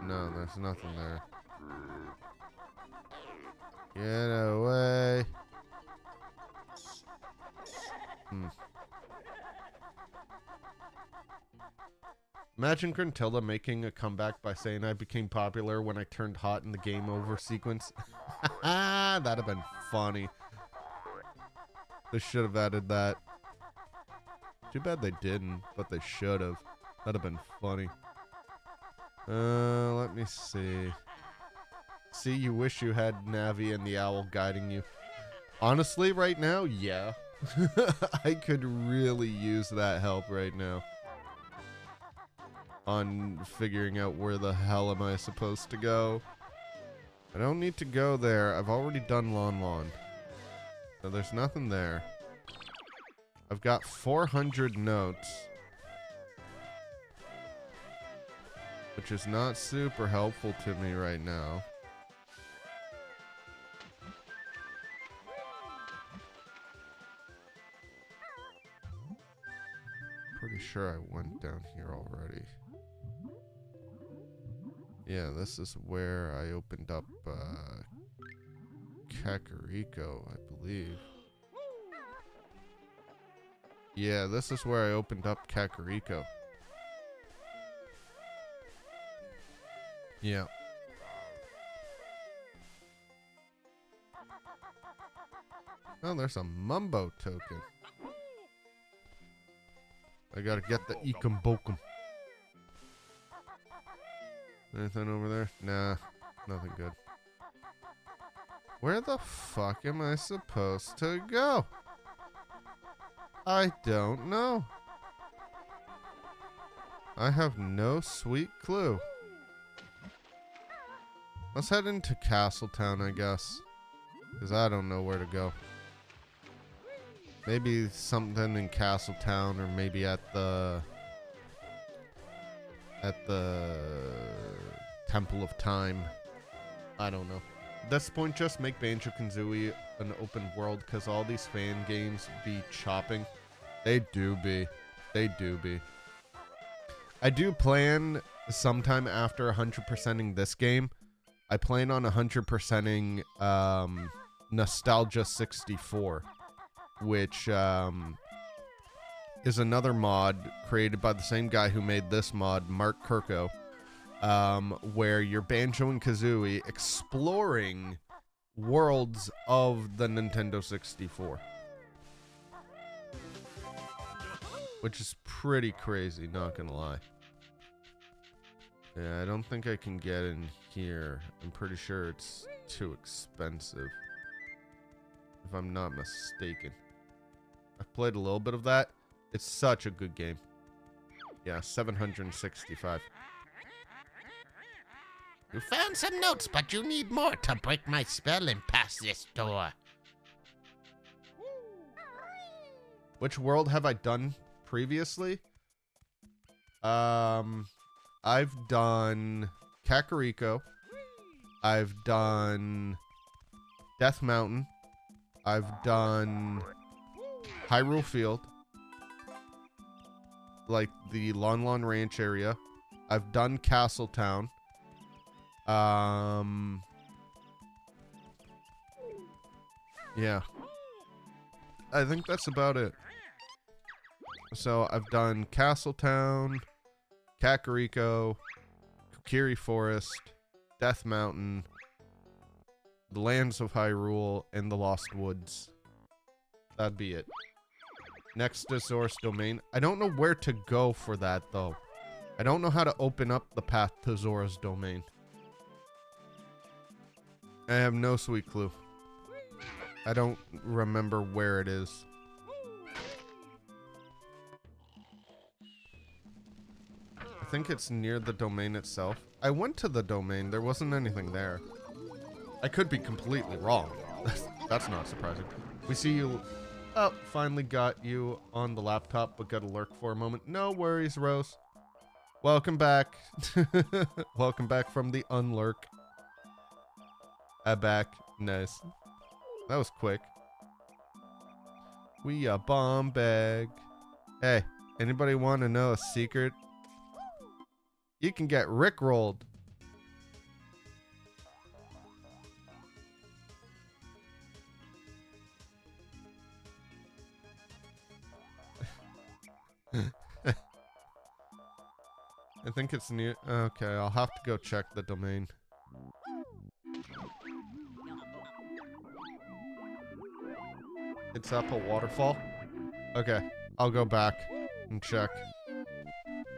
No, there's nothing there. Get away. Imagine Gruntilda making a comeback by saying I became popular when I turned hot in the game over sequence. That'd have been funny. They should have added that. Too bad they didn't, but they should have. That'd have been funny. Let me see. See, you wish you had Navi and the owl guiding you. Honestly, right now, yeah. I could really use that help right now. On figuring out where the hell am I supposed to go. I don't need to go there. I've already done Lon. So there's nothing there. I've got 400 notes, which is not super helpful to me right now. Pretty sure I went down here already. Yeah, this is where I opened up Kakariko, I believe. Yeah, this is where I opened up Kakariko. Yeah. Oh, there's a Mumbo token. I gotta get the Ekum Bokum. Anything over there? Nah, nothing good. Where the fuck am I supposed to go? I don't know. I have no sweet clue. Let's head into Castletown, I guess. Because I don't know where to go. Maybe something in Castletown, or maybe at the Temple of Time. I don't know. At this point, just make Banjo-Kazooie an open world, because all these fan games be chopping. They do be. They do be. I do plan sometime after 100%ing this game. I plan on 100%ing Nostalgia 64, which is another mod created by the same guy who made this mod, Mark Kirko, where you're Banjo and Kazooie exploring worlds of the Nintendo 64. Which is pretty crazy, not gonna lie. Yeah, I don't think I can get in here. I'm pretty sure it's too expensive, if I'm not mistaken. I've played a little bit of that. It's such a good game. Yeah, 765. You found some notes, but you need more to break my spell and pass this door. Which world have I done previously? I've done Kakariko. I've done Death Mountain. I've done Hyrule Field, like the Lon Lon Ranch area. I've done Castletown. Yeah. I think that's about it. So I've done Castletown, Kakariko, Kokiri Forest, Death Mountain, the Lands of Hyrule, and the Lost Woods. That'd be it. Next is Zora's Domain. I don't know where to go for that, though. I don't know how to open up the path to Zora's Domain. I have no sweet clue. I don't remember where it is. I think it's near the domain itself. I went to the domain. There wasn't anything there. I could be completely wrong. That's not surprising. We see you... Oh, finally got you on the laptop, but got to lurk for a moment. No worries, Rose. Welcome back. Welcome back from the unlurk. Back. Nice. That was quick. We a bomb bag. Hey, anybody want to know a secret? You can get rickrolled. I think it's near. Okay, I'll have to go check the domain. It's up a waterfall? Okay, I'll go back and check.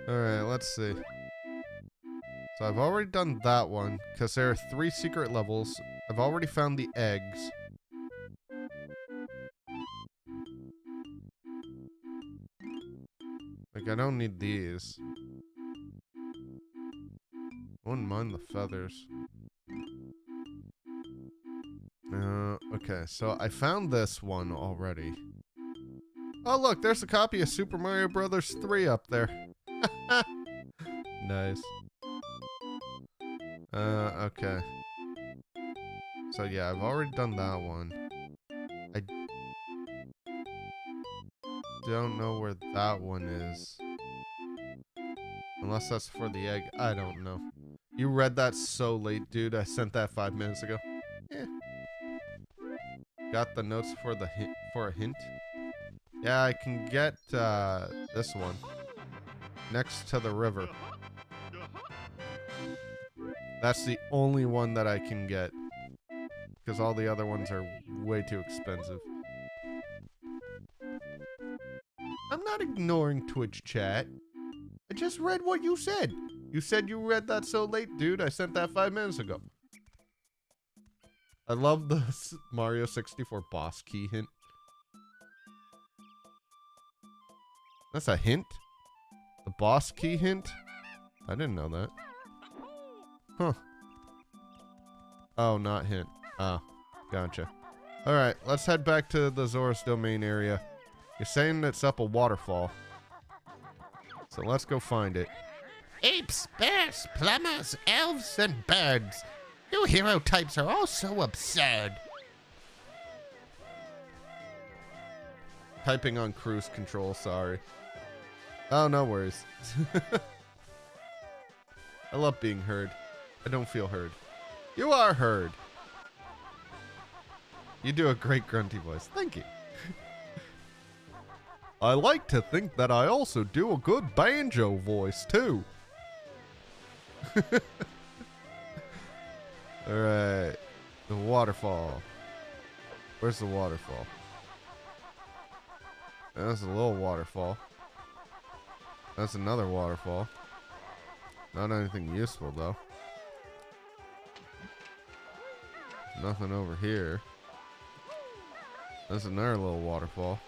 Alright, let's see. So I've already done that one, because there are 3 secret levels. I've already found the eggs. Like, I don't need these. I wouldn't mind the feathers. Okay, so I found this one already. Oh, look, there's a copy of Super Mario Brothers 3 up there. Nice. Okay. So yeah, I've already done that one. I don't know where that one is. Unless that's for the egg. I don't know. You read that so late, dude. I sent that 5 minutes ago. Eh. Got the notes for the for a hint. Yeah, I can get this one next to the river. That's the only one that I can get. Because all the other ones are way too expensive. I'm not ignoring Twitch chat. I just read what you said. You said you read that so late, dude. I sent that 5 minutes ago. I love the Mario 64 boss key hint. That's a hint? The boss key hint? I didn't know that. Huh. Oh, not hint. Oh, gotcha. Alright, let's head back to the Zora's Domain area. You're saying it's up a waterfall. So let's go find it. Apes, bears, plumbers, elves, and birds. You hero types are all so absurd. Typing on cruise control, sorry. Oh, no worries. I love being heard. I don't feel heard. You are heard. You do a great grunty voice. Thank you. I like to think that I also do a good banjo voice, too. Alright. The waterfall. Where's the waterfall? That's a little waterfall. That's another waterfall. Not anything useful, though. Nothing over here. There's another little waterfall.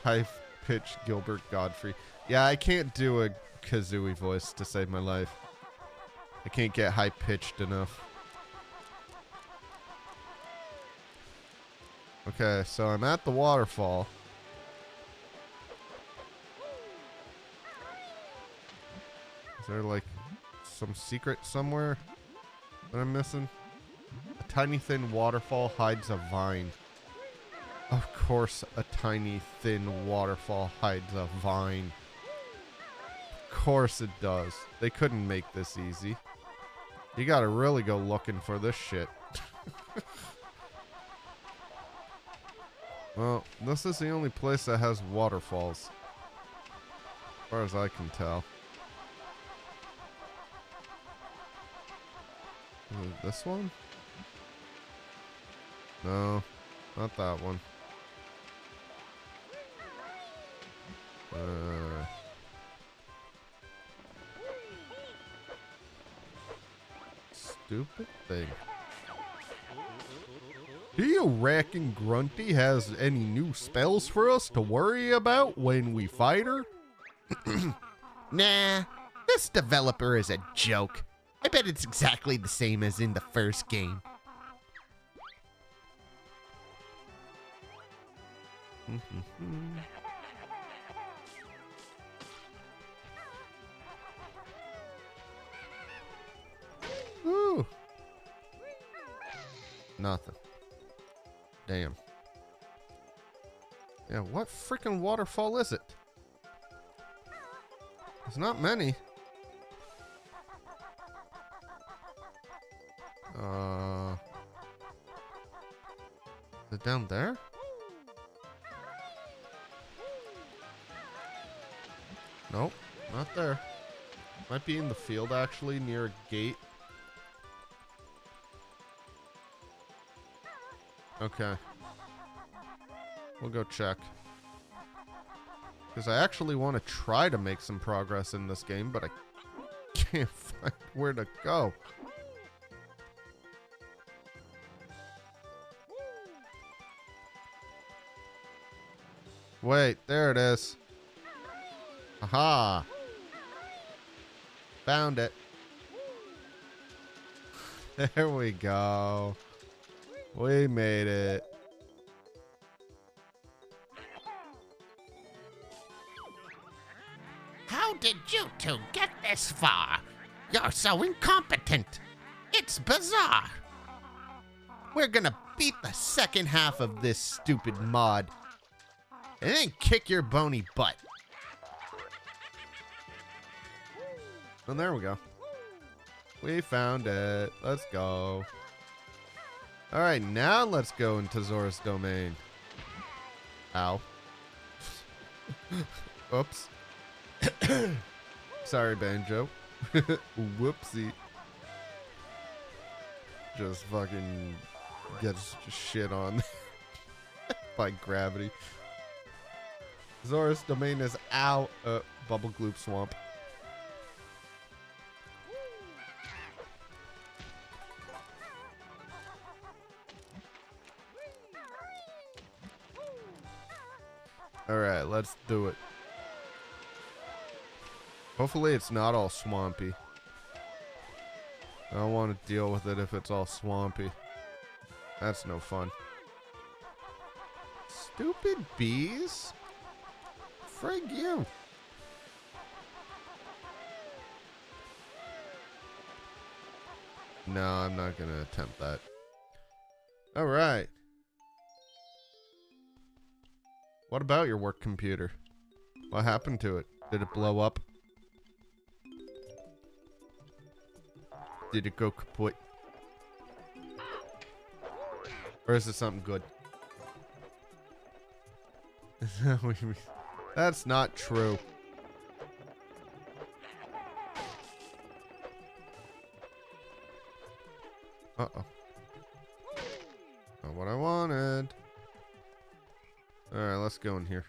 High-pitched Gilbert Godfrey. Yeah, I can't do a Kazooie voice to save my life. I can't get high-pitched enough. Okay, so I'm at the waterfall. Is there, like, some secret somewhere that I'm missing? A tiny thin waterfall hides a vine. Of course, a tiny thin waterfall hides a vine. Of course it does. They couldn't make this easy. You gotta really go looking for this shit. Well, this is the only place that has waterfalls. As far as I can tell. Is it this one? No, not that one. Stupid thing. Do you reckon Grunty has any new spells for us to worry about when we fight her? Nah, this developer is a joke. I bet it's exactly the same as in the first game. Ooh. Nothing. Damn. Yeah, what freaking waterfall is it? There's not many. Is it down there? Nope, not there. Might be in the field actually, near a gate. Okay. We'll go check. Because I actually want to try to make some progress in this game, but I can't find where to go. Wait, there it is. Aha! Found it. There we go. We made it. How did you two get this far? You're so incompetent. It's bizarre. We're gonna beat the second half of this stupid mod and then kick your bony butt. And there we go. We found it. Let's go. Alright, now let's go into Zora's Domain. Ow. Oops. Sorry, Banjo. Whoopsie. Just fucking gets shit on by gravity. Zora's domain is out. Bubble Gloop Swamp. Alright, let's do it. Hopefully it's not all swampy. I don't want to deal with it if it's all swampy. That's no fun. Stupid bees? Frig you. No, I'm not going to attempt that. Alright. What about your work computer? What happened to it? Did it blow up? Did it go kaput? Or is it something good? That's not true. Uh-oh. Not what I wanted. Alright, let's go in here.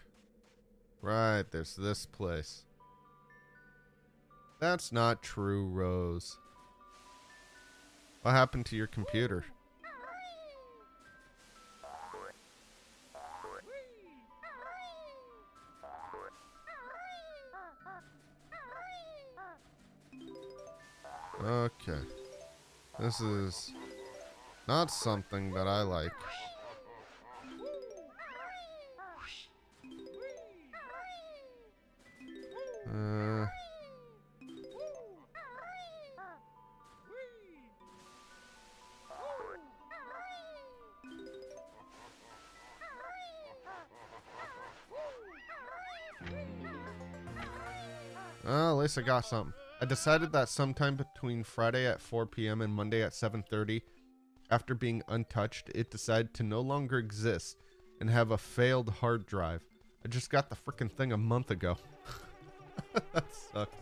Right, there's this place. That's not true, Rose. What happened to your computer? Okay. This is not something that I like. At least I got something. I decided that sometime between Friday at 4 p.m. and Monday at 7:30, after being untouched, it decided to no longer exist and have a failed hard drive. I just got the frickin' thing a month ago. That sucks.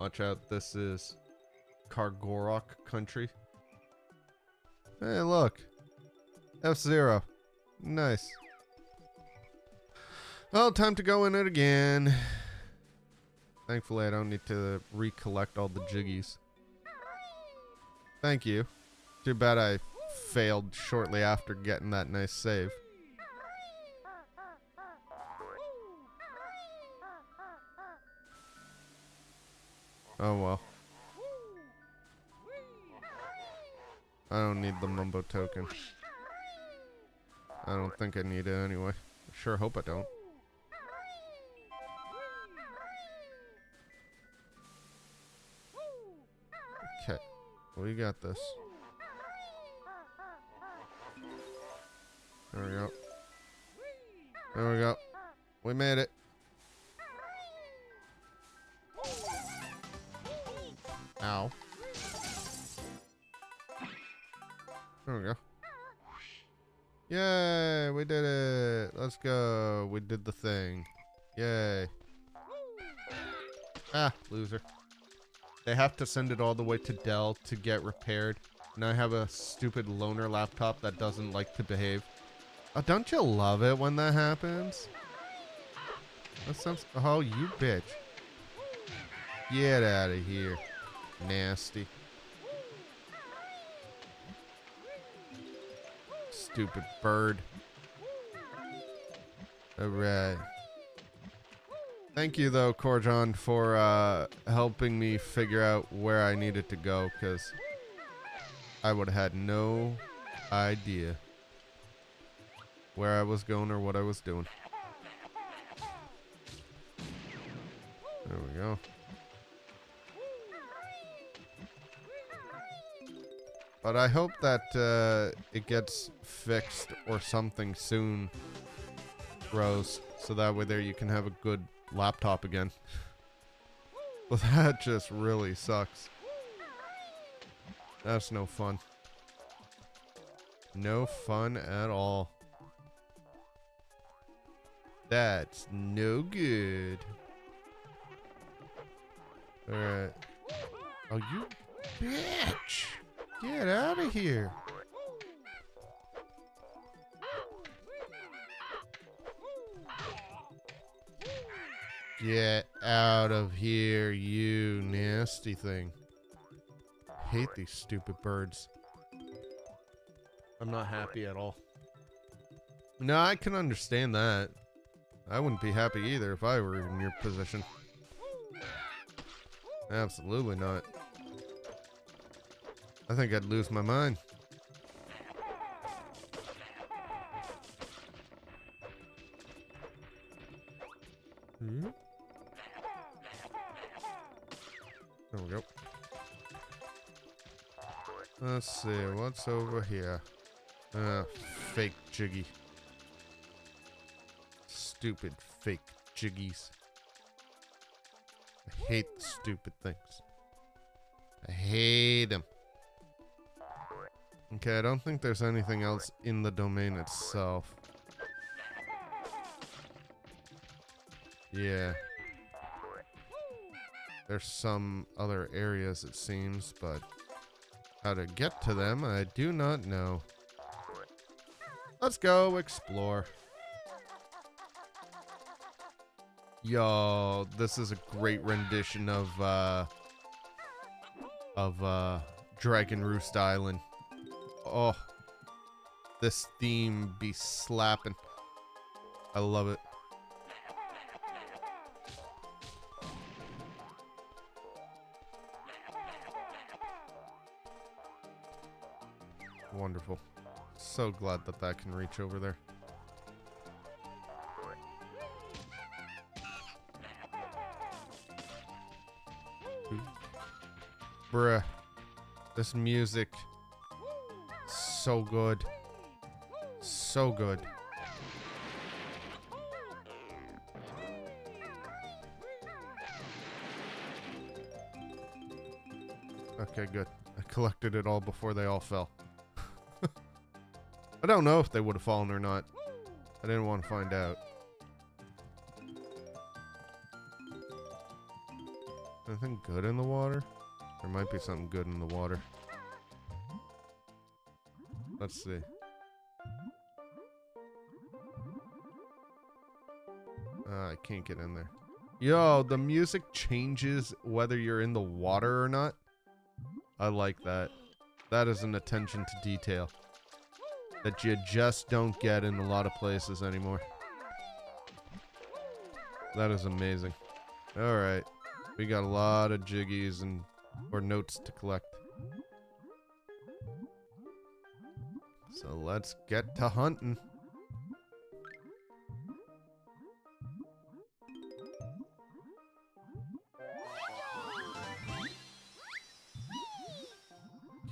Watch out, this is Kargorok country. Hey, look. F-Zero. Nice. Well, time to go in it again. Thankfully, I don't need to recollect all the jiggies. Thank you. Too bad I failed shortly after getting that nice save. Oh well. I don't need the Mumbo token. I don't think I need it anyway. I sure hope I don't. Okay. We got this. There we go. There we go. We made it. Ow. There we go. Yay, we did it. Let's go. We did the thing. Yay. Ah, loser. They have to send it all the way to Dell to get repaired. And I have a stupid loaner laptop that doesn't like to behave. Oh, don't you love it when that happens? That sounds... Oh, you bitch. Get out of here. Nasty. Stupid bird. Alright. Thank you, though, Corjon, for helping me figure out where I needed to go, because I would have had no idea where I was going or what I was doing. There we go. But I hope that it gets fixed or something soon, Rose, so that way there you can have a good laptop again. Well, that just really sucks. That's no fun. No fun at all. That's no good. Alright. Oh, you bitch! Get out of here! Get out of here, you nasty thing. I hate these stupid birds. I'm not happy at all. No, I can understand that. I wouldn't be happy either if I were in your position. Absolutely not. I think I'd lose my mind. Hmm? There we go. Let's see, what's over here? Fake jiggy. Stupid fake jiggies. I hate stupid things. I hate them. Okay, I don't think there's anything else in the domain itself. Yeah. There's some other areas, it seems, but how to get to them, I do not know. Let's go explore. Yo, this is a great rendition of Dragon Roost Island. Oh, this theme be slapping. I love it. Wonderful. So glad that that can reach over there. Bruh. This music. So good. So good. Okay, good. I collected it all before they all fell. I don't know if they would have fallen or not. I didn't want to find out. Anything good in the water? There might be something good in the water. Let's see. I can't get in there. Yo, the music changes whether you're in the water or not. I like that. That is an attention to detail that you just don't get in a lot of places anymore. That is amazing. Alright. We got a lot of jiggies and or notes to collect. So let's get to hunting.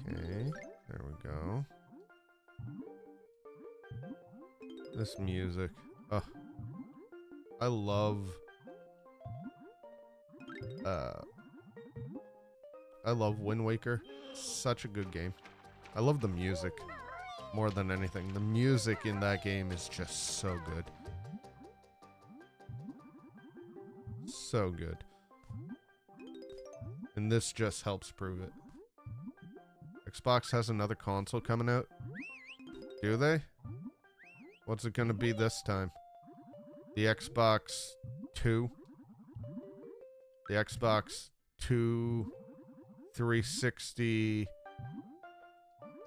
Okay, there we go. This music. I love Wind Waker. Such a good game. I love the music more than anything. The music in that game is just so good. So good. And this just helps prove it. Xbox has another console coming out. Do they? What's it gonna be this time? The Xbox 2? The Xbox 2 360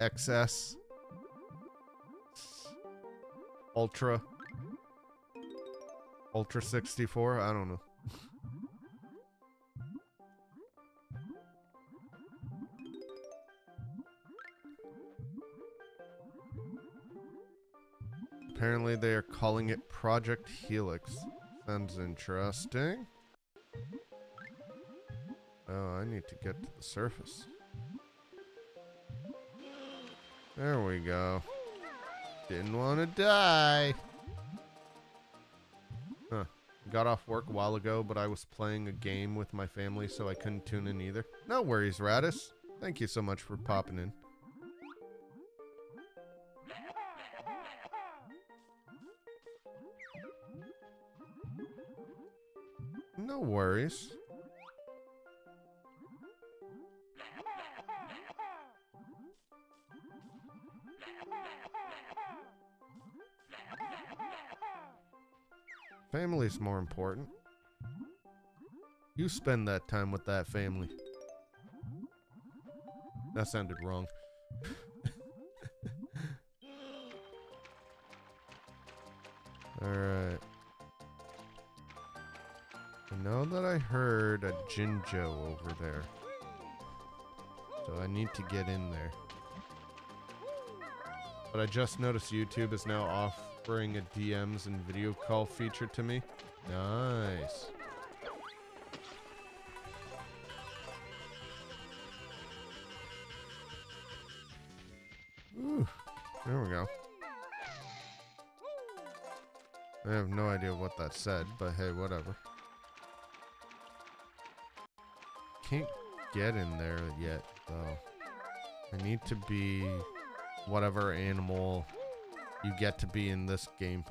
XS Ultra 64? I don't know. Apparently they are calling it Project Helix. Sounds interesting. Oh, I need to get to the surface. There we go. Didn't want to die. Huh. Got off work a while ago, but I was playing a game with my family, so I couldn't tune in either. No worries, Radis. Thank you so much for popping in. No worries. Family's more important. You spend that time with that family. That sounded wrong. Alright. I know that I heard a Jinjo over there. So I need to get in there. But I just noticed YouTube is now offering a DMs and video call feature to me. Nice. Ooh, there we go. I have no idea what that said, but hey, whatever. Can't get in there yet, though. I need to be whatever animal you get to be in this game.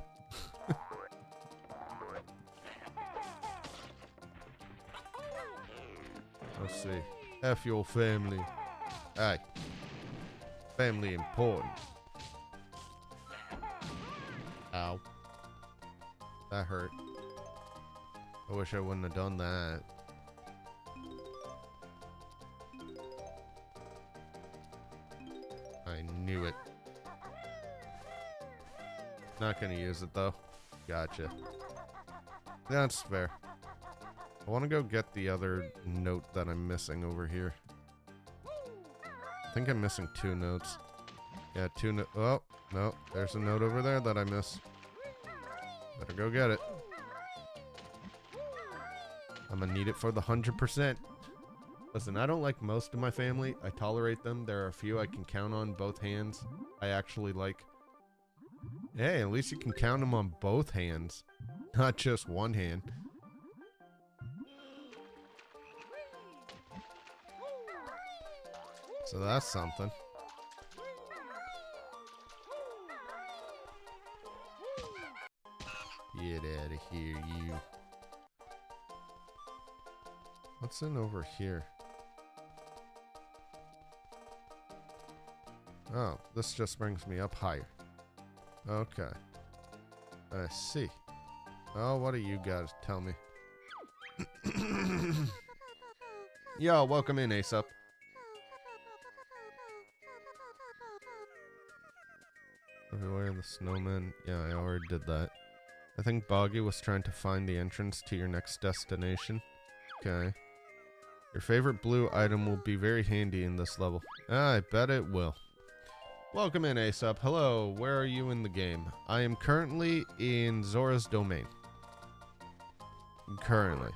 Let's see. F your family. Hey. Family important. Ow. That hurt. I wish I wouldn't have done that. I knew it. Not gonna use it though. Gotcha. That's fair. I want to go get the other note that I'm missing over here. I think I'm missing 2 notes. Yeah, 2 notes. Oh, no. There's a note over there that I missed. Better go get it. I'm gonna need it for the 100%. Listen, I don't like most of my family. I tolerate them. There are a few I can count on both hands. I actually like. Hey, at least you can count them on both hands. Not just one hand. So that's something. Get out of here, you. What's in over here? Oh, this just brings me up higher. Okay. I see. Oh, what do you guys tell me? Yo, welcome in, Ace Up. Everywhere the snowman. Yeah, I already did that. I think Boggy was trying to find the entrance to your next destination. Okay. Your favorite blue item will be very handy in this level. I bet it will. Welcome in, Ace Up. Hello, where are you in the game? I am currently in Zora's Domain. Currently.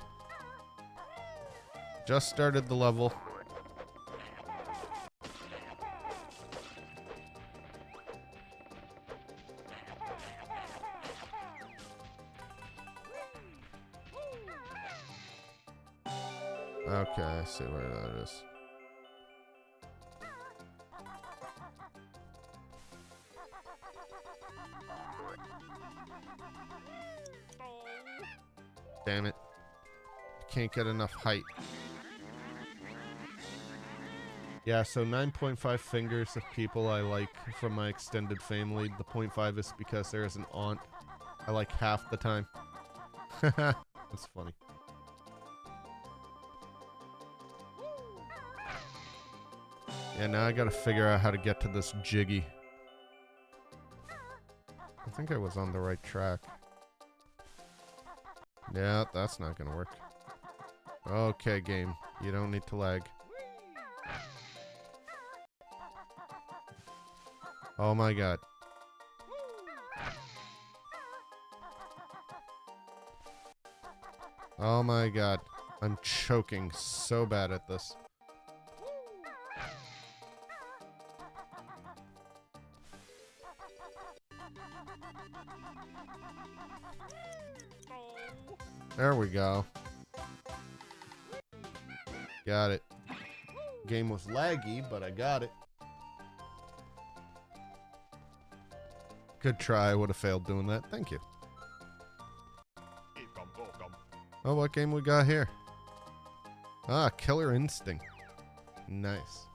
Just started the level. Okay, I see where that is. Damn it. Can't get enough height. Yeah, so 9.5 fingers of people I like from my extended family. The 0.5 is because there is an aunt I like half the time. That's funny. Yeah, now I gotta figure out how to get to this Jiggy. I think I was on the right track. Yeah, that's not gonna work. Okay, game. You don't need to lag. Oh my god. Oh my god. I'm choking so bad at this. There we go. Got it. Game was laggy, but I got it. Good try. I would have failed doing that. Thank you. Oh, what game we got here? Ah, Killer Instinct. Nice.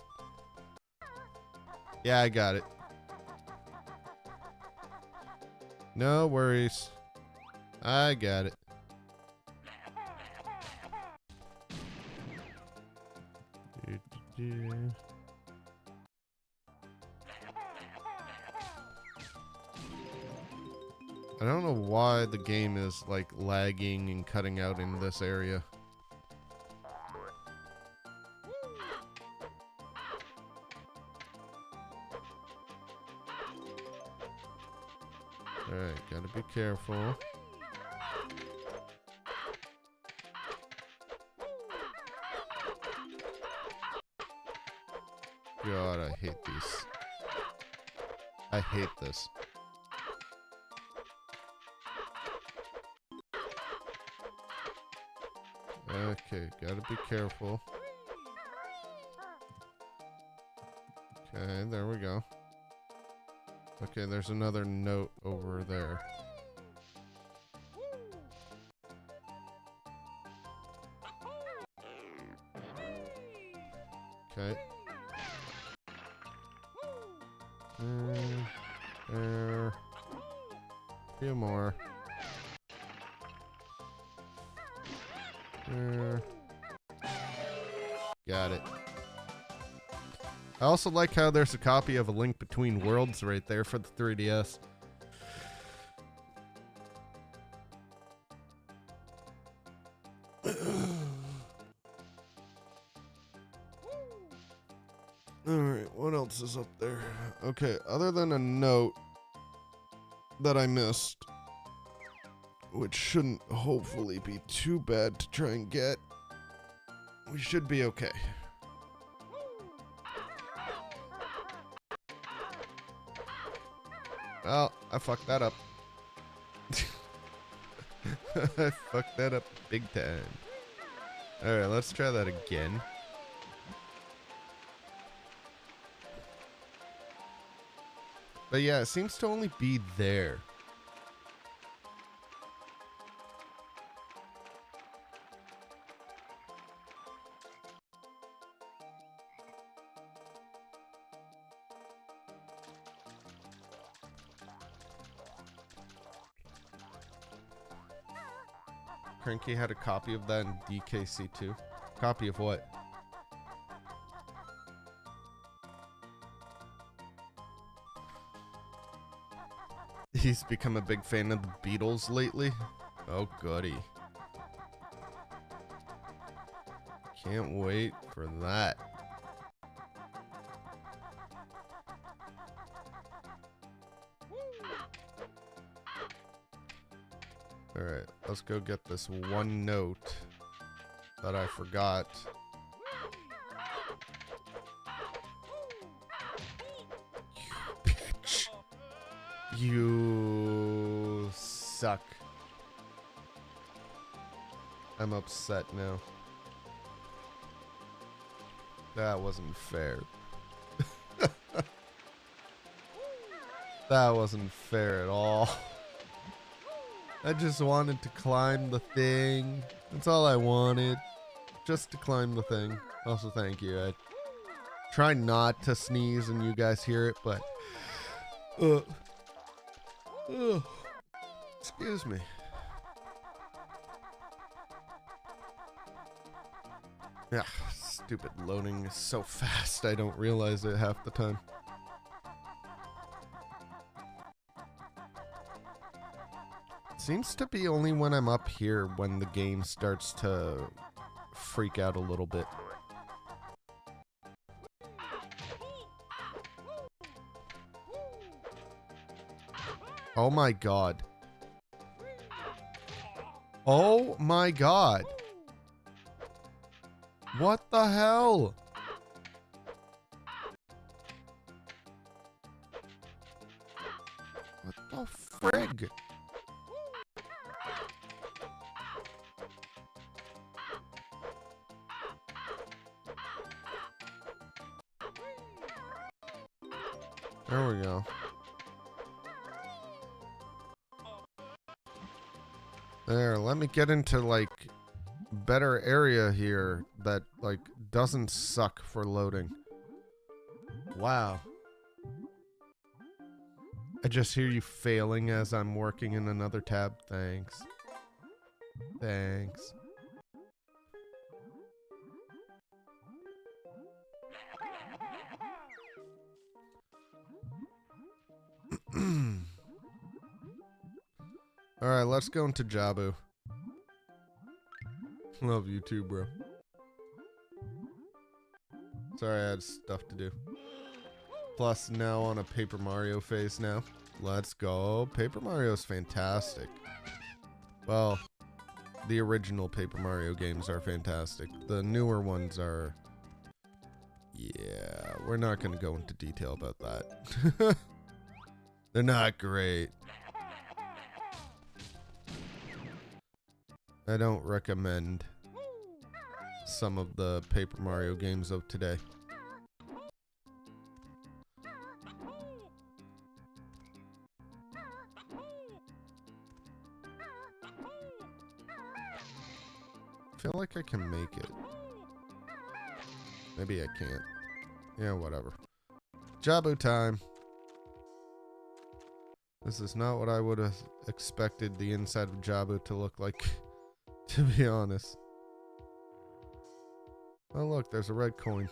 Yeah, I got it. No worries. I got it. I don't know why the game is like lagging and cutting out in this area. Alright, gotta be careful. God, I hate these. I hate this. Okay, gotta be careful. Okay, there we go. Okay, there's another note over there. Okay. There. A few more. There. Got it. I also like how there's a copy of A Link Between Worlds right there for the 3DS. Alright, what else is up there? Okay, other than a note that I missed, which shouldn't hopefully be too bad to try and get, we should be okay. Oh, I fucked that up. I fucked that up big time. Alright, let's try that again. But yeah, it seems to only be there. Cranky had a copy of that in DKC too. Copy of what? He's become a big fan of the Beatles lately. Oh, goody. Can't wait for that. Alright, let's go get this one note that I forgot. You bitch. You suck. I'm upset now. That wasn't fair. That wasn't fair at all. I just wanted to climb the thing. That's all I wanted. Just to climb the thing. Also, thank you. I try not to sneeze and you guys hear it, but... excuse me. Yeah, stupid loading is so fast I don't realize it half the time. Seems to be only when I'm up here when the game starts to freak out a little bit. Oh my god. Oh my god. What the hell? What the frig? There we go. There, let me get into, like, better area here that, like, doesn't suck for loading. Wow. I just hear you failing as I'm working in another tab. Thanks. Thanks. Alright, let's go into Jabu. Love you too, bro. Sorry, I had stuff to do. Plus, now on a Paper Mario phase now. Let's go. Paper Mario's fantastic. Well, the original Paper Mario games are fantastic. The newer ones are... Yeah, we're not going to go into detail about that. They're not great. I don't recommend some of the Paper Mario games of today. I feel like I can make it. Maybe I can't. Yeah, whatever. Jabu time. This is not what I would have expected the inside of Jabu to look like, to be honest. Oh look, there's a red coin.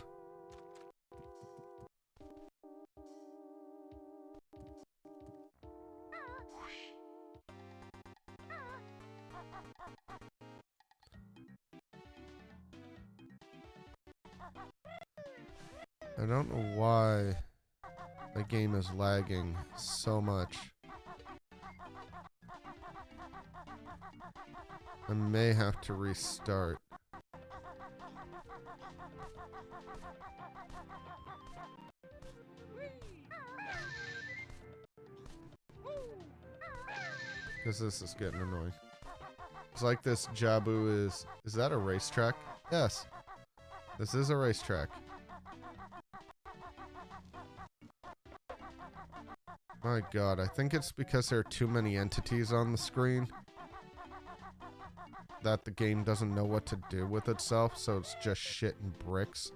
I don't know why the game is lagging so much. I may have to restart. Because this is getting annoying. It's like this Jabu is that a racetrack? Yes. This is a racetrack. My god, I think it's because there are too many entities on the screen that the game doesn't know what to do with itself, so it's just shit and bricks.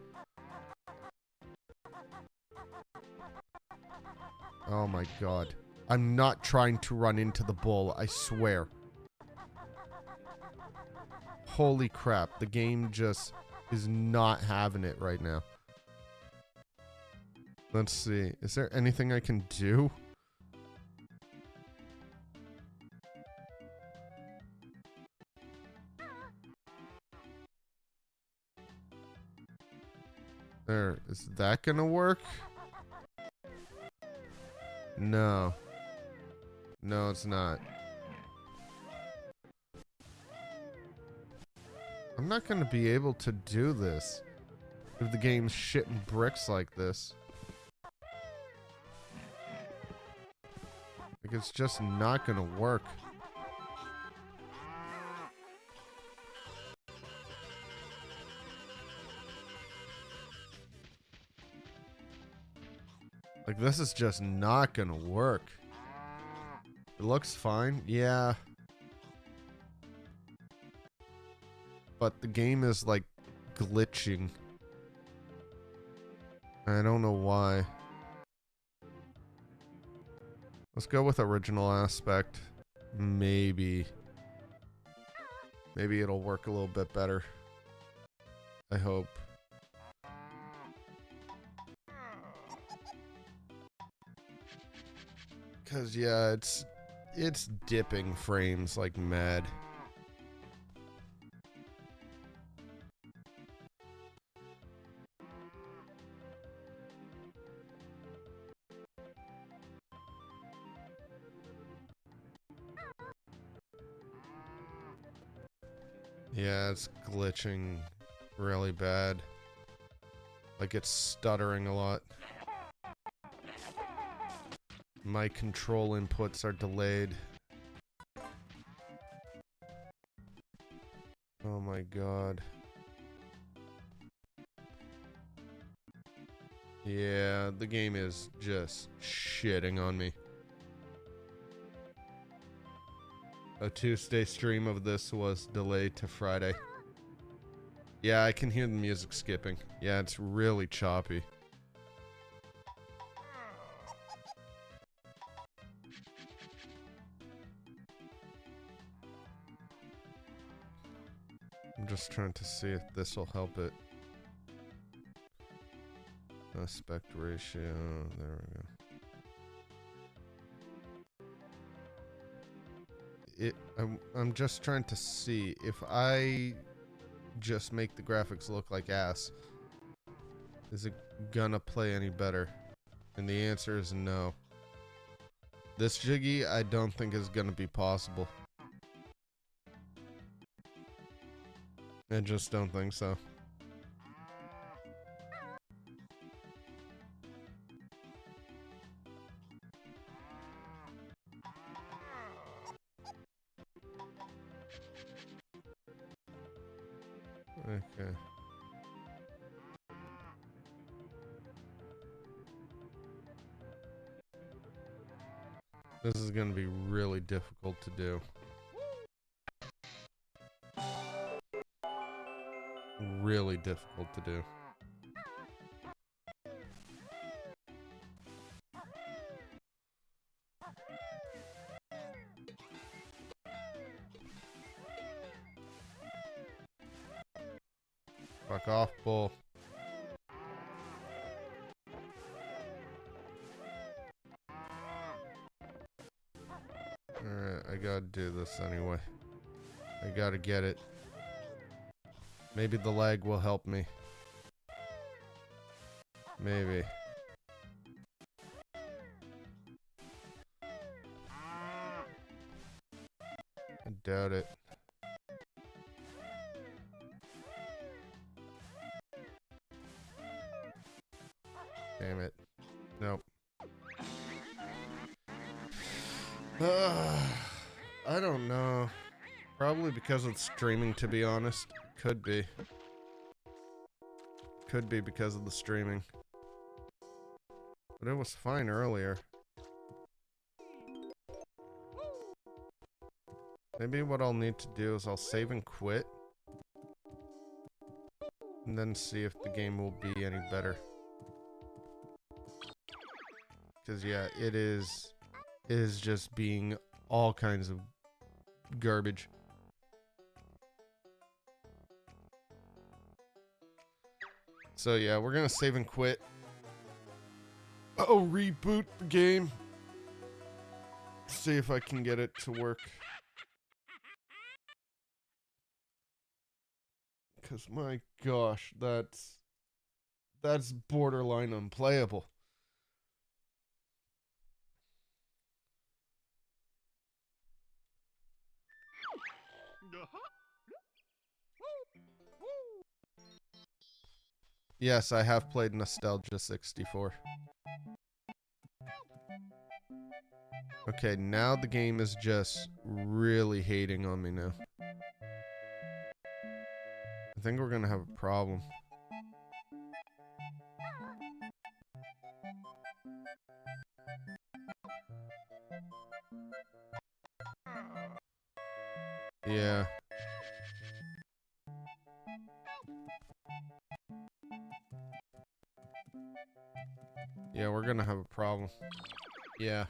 Oh my god. I'm not trying to run into the bull, I swear. Holy crap, the game just is not having it right now. Let's see. Is there anything I can do? There. Is that gonna work? No. No, it's not. I'm not gonna be able to do this if the game's shitting bricks like this. Like, it's just not gonna work. Like, this is just not gonna work. It looks fine, yeah. But the game is, like, glitching. I don't know why. Let's go with original aspect. Maybe. Maybe it'll work a little bit better. I hope. Cause yeah, it's dipping frames like mad. Yeah, it's glitching really bad. Like, it's stuttering a lot. My control inputs are delayed. Oh my god. Yeah, the game is just shitting on me. A Tuesday stream of this was delayed to Friday. Yeah, I can hear the music skipping. Yeah, it's really choppy. I'm just trying to see if this will help it. Aspect ratio. There we go. I'm just trying to see if I just make the graphics look like ass, is it gonna play any better? And the answer is no. This jiggy I don't think is gonna be possible. I just don't think so. Okay. This is gonna be really difficult to do. Really difficult to do. Fuck off, bull. Alright, I gotta do this anyway. I gotta get it. Maybe the lag will help me. Maybe. I doubt it. Damn it. Nope. I don't know. Probably because of streaming, to be honest. Could be. Could be because of the streaming. But it was fine earlier. Maybe what I'll need to do is I'll save and quit. And then see if the game will be any better. Because yeah, it is just being all kinds of garbage. So yeah, we're gonna save and quit. Oh, reboot the game. See if I can get it to work. Cause my gosh, that's borderline unplayable. Yes, I have played Nostalgia 64. Okay, now the game is just really hating on me now. I think we're gonna have a problem. Yeah. Yeah, we're gonna have a problem. Yeah.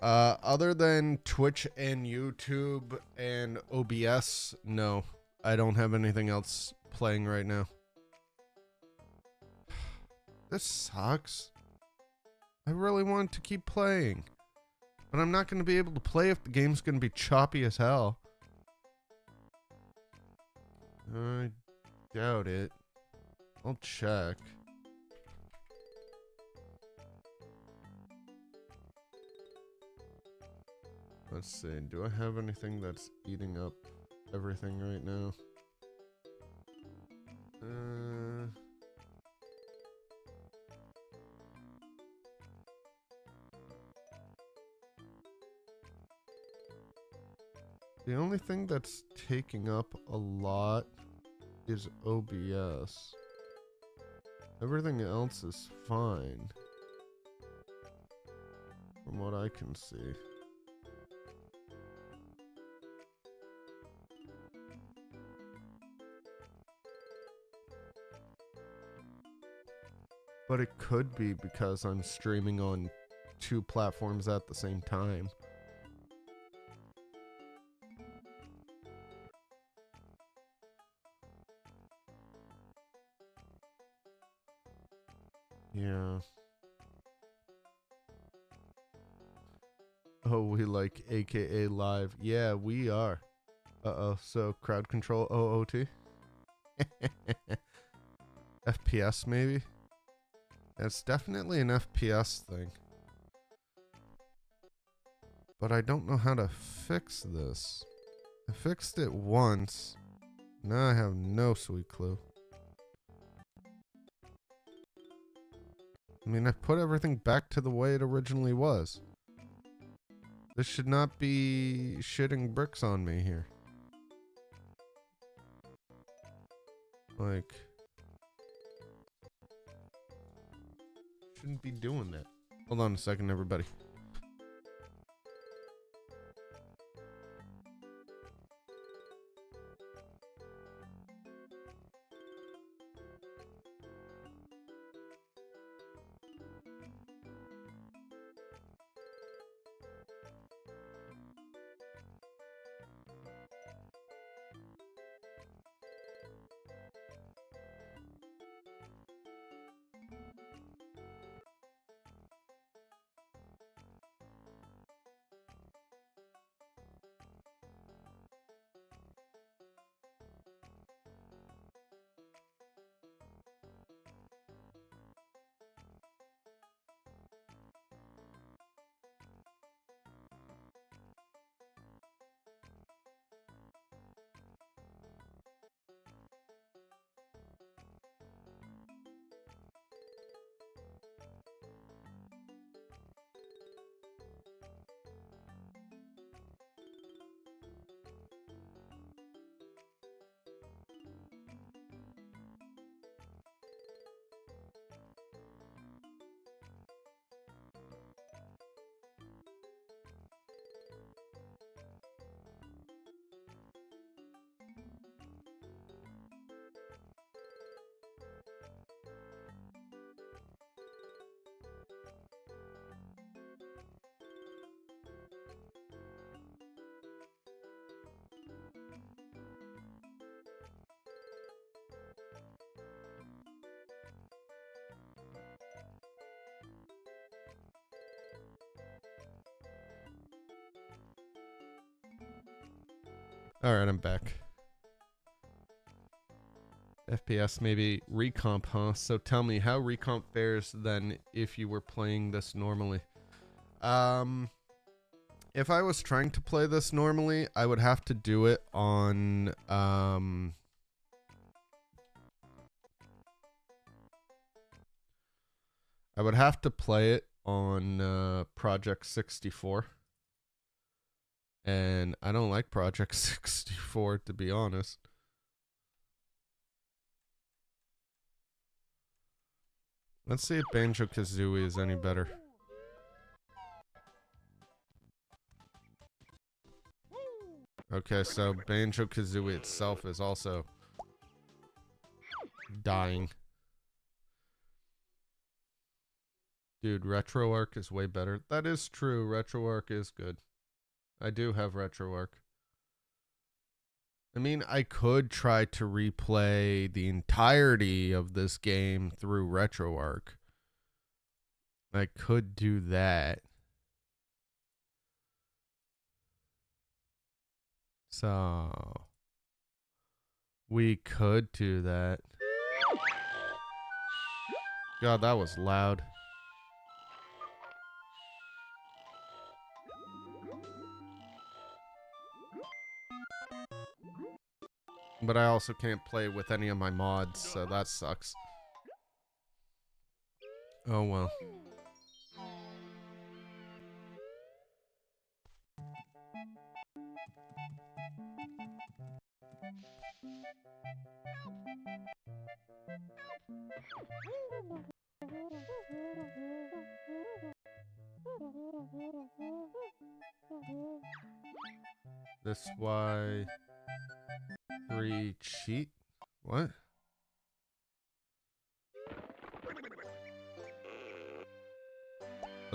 Other than Twitch and YouTube and OBS, no. I don't have anything else playing right now. This sucks. I really want to keep playing. But I'm not going to be able to play if the game's going to be choppy as hell. I doubt it. I'll check. Let's see. Do I have anything that's eating up everything right now? The only thing that's taking up a lot is OBS. Everything else is fine. From what I can see. But it could be because I'm streaming on 2 platforms at the same time. Yeah. Oh, we like AKA live. Yeah, we are. Uh-oh, so crowd control OOT? FPS maybe? It's definitely an FPS thing. But I don't know how to fix this. I fixed it once. Now I have no sweet clue. I mean, I put everything back to the way it originally was. This should not be shitting bricks on me here. Like, shouldn't be doing that. Hold on a second, everybody. Alright, I'm back. FPS maybe recomp, huh? So tell me how recomp fares then if you were playing this normally. If I was trying to play this normally, I would have to do it on I would have to play it on Project 64. And I don't like Project 64, to be honest. Let's see if Banjo-Kazooie is any better. Okay, so Banjo-Kazooie itself is also dying. Dude, RetroArch is way better. That is true. RetroArch is good. I do have RetroArch. I mean, I could try to replay the entirety of this game through RetroArch. I could do that. So, we could do that. God, that was loud. But I also can't play with any of my mods, so that sucks. Oh well. This Y3 cheat? What?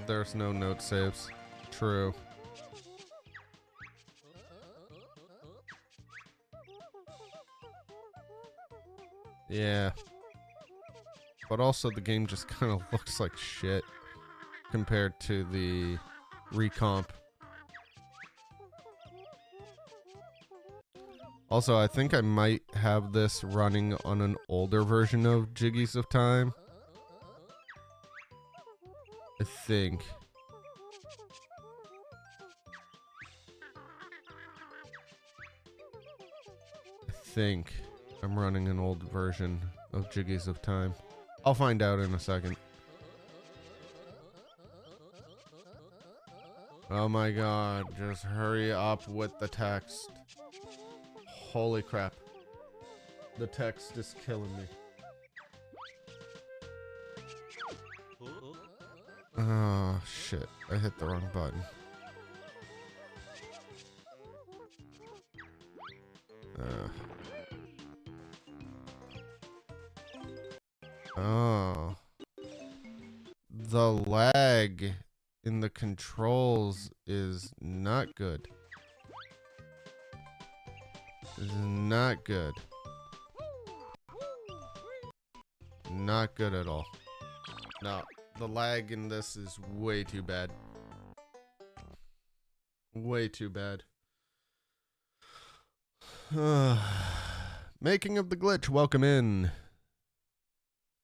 there's no note saves. True. Yeah. But also the game just kind of looks like shit compared to the recomp. Also, I think I might have this running on an older version of Jiggies of Time. I think. I'm running an old version of Jiggies of Time. I'll find out in a second. Oh my god, just hurry up with the text. Holy crap. The text is killing me. Oh shit, I hit the wrong button. Oh. The lag in the controls is not good. This is not good. Not good at all. No, the lag in this is way too bad. Way too bad. Making of the glitch, welcome in.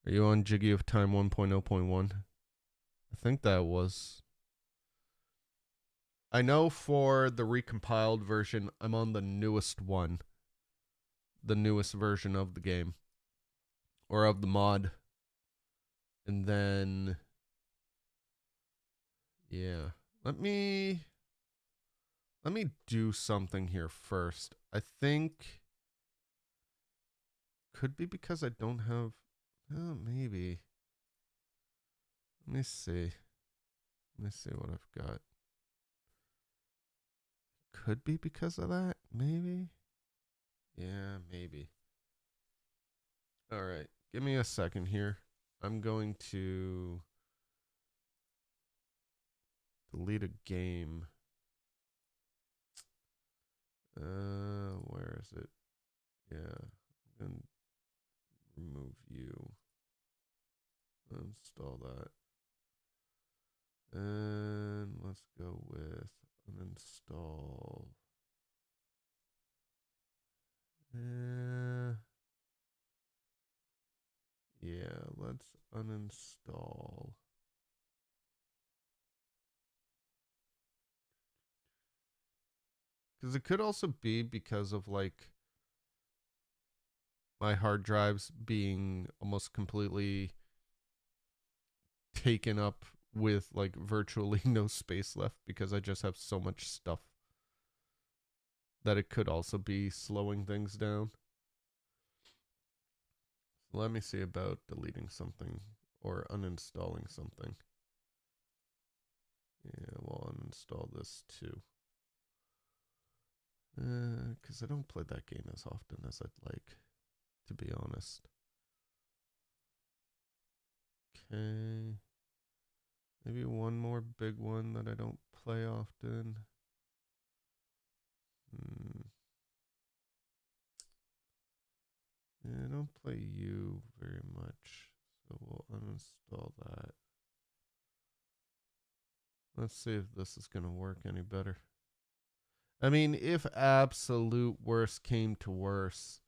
Are you on Jiggy of Time 1.0.1? I think that was. I know for the recompiled version, I'm on the newest one. The newest version of the game. Or of the mod. And then. Yeah. Let me do something here first. I think. Could be because I don't have. Oh, maybe. Let me see. Let me see what I've got. Could be because of that, maybe. Yeah, maybe. All right, give me a second here. I'm going to delete a game. Where is it? Yeah, I'm gonna remove you. Install that. And let's go with uninstall. Yeah, let's uninstall. Because it could also be because of like my hard drives being almost completely taken up with like virtually no space left because I just have so much stuff that it could also be slowing things down. So let me see about deleting something or uninstalling something. Yeah, we'll uninstall this too. Because I don't play that game as often as I'd like, to be honest. Okay. Maybe one more big one that I don't play often. Yeah, I don't play you very much, so we'll uninstall that. Let's see if this is going to work any better. I mean, if absolute worst came to worst,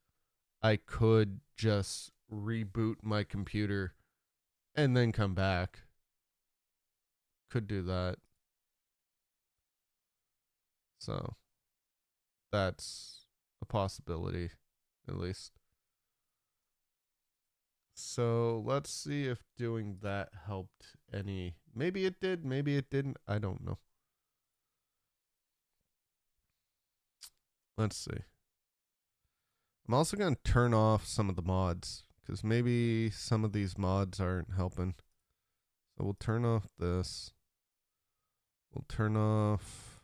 I could just reboot my computer and then come back. Could do that. So, that's a possibility, at least. So, let's see if doing that helped any. Maybe it did, maybe it didn't. I don't know. Let's see. I'm also going to turn off some of the mods because maybe some of these mods aren't helping. So we'll turn off this. We'll turn off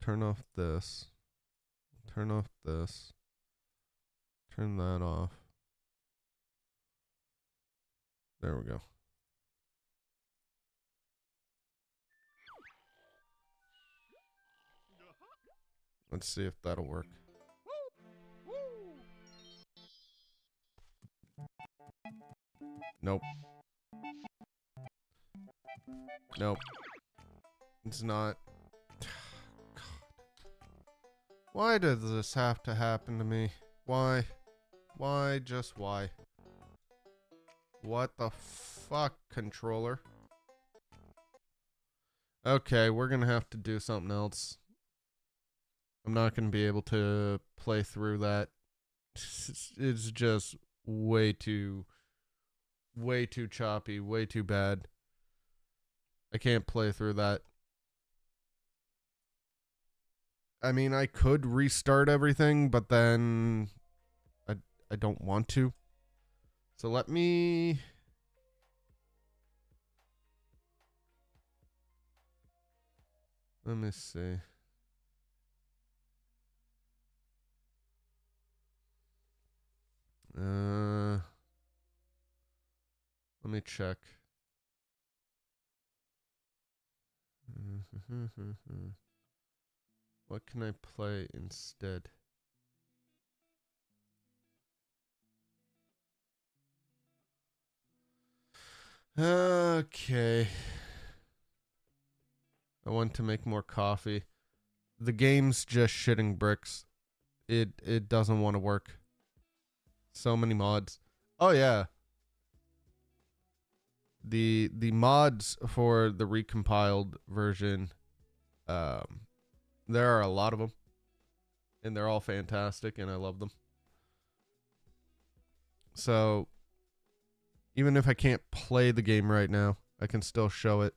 turn off this. Turn off this. Turn that off. There we go. Let's see if that'll work. Nope. Nope. It's not. God. Why does this have to happen to me? Why? Why? Just why? What the fuck, controller? Okay, we're gonna have to do something else. I'm not gonna be able to play through that. It's just way too choppy, way too bad. I can't play through that. I mean, I could restart everything, but then I don't want to. So let me see. Let me check. What can I play instead? Okay. I want to make more coffee. The game's just shitting bricks. It doesn't want to work. So many mods. Oh yeah. The mods for the recompiled version, there are a lot of them, and they're all fantastic, and I love them. So even if I can't play the game right now, I can still show it.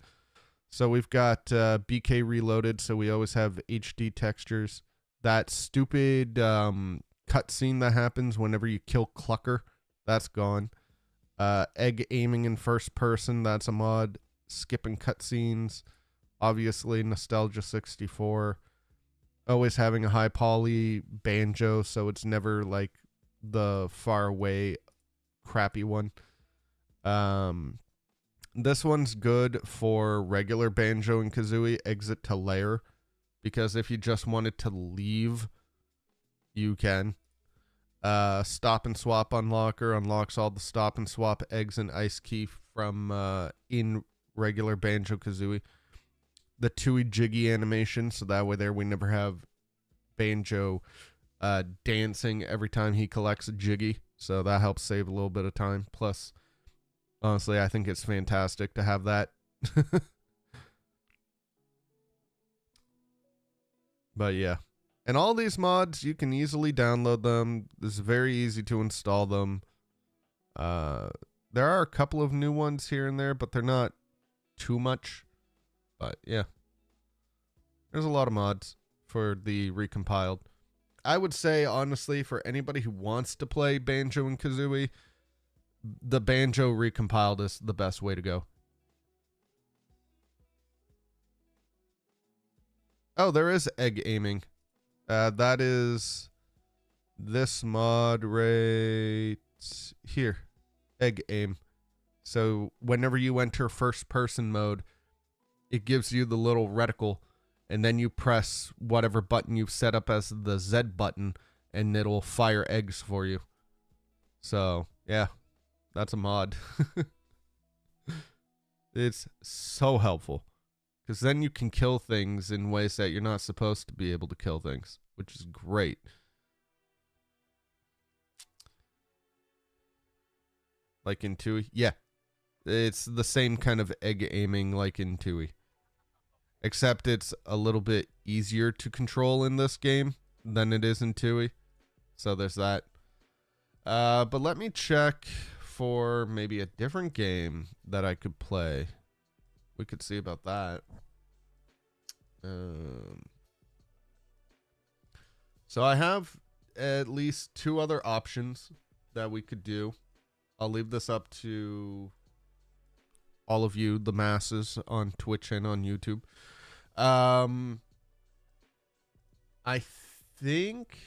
So we've got BK Reloaded, so we always have HD textures. That stupid cutscene that happens whenever you kill Clucker, that's gone. Egg aiming in first person, that's a mod. Skipping cutscenes, obviously Nostalgia 64. Always having a high poly Banjo, so it's never like the far away crappy one. This one's good for regular Banjo and Kazooie exit to lair, because if you just wanted to leave, you can. Stop and swap unlocker unlocks all the stop and swap eggs and ice key from in regular Banjo Kazooie. The Tooie Jiggy animation, so that way there we never have Banjo dancing every time he collects a Jiggy, so that helps save a little bit of time. Plus, honestly, I think it's fantastic to have that. But yeah. And all these mods, you can easily download them. It's very easy to install them. There are a couple of new ones here and there, but they're not too much. But yeah. There's a lot of mods for the recompiled. I would say, honestly, for anybody who wants to play Banjo and Kazooie, the Banjo recompiled is the best way to go. Oh, there is egg aiming. That is this mod right here. Egg aim. So whenever you enter first person mode, it gives you the little reticle, and then you press whatever button you've set up as the Z button, and it'll fire eggs for you. So yeah, that's a mod. It's so helpful, because then you can kill things in ways that you're not supposed to be able to kill things, which is great. Like in Tooie? Yeah. It's the same kind of egg aiming like in Tooie. Except it's a little bit easier to control in this game than it is in Tooie. So there's that. But let me check for maybe a different game that I could play. We could see about that. So I have at least two other options that we could do. I'll leave this up to all of you, the masses, on Twitch and on YouTube. I think,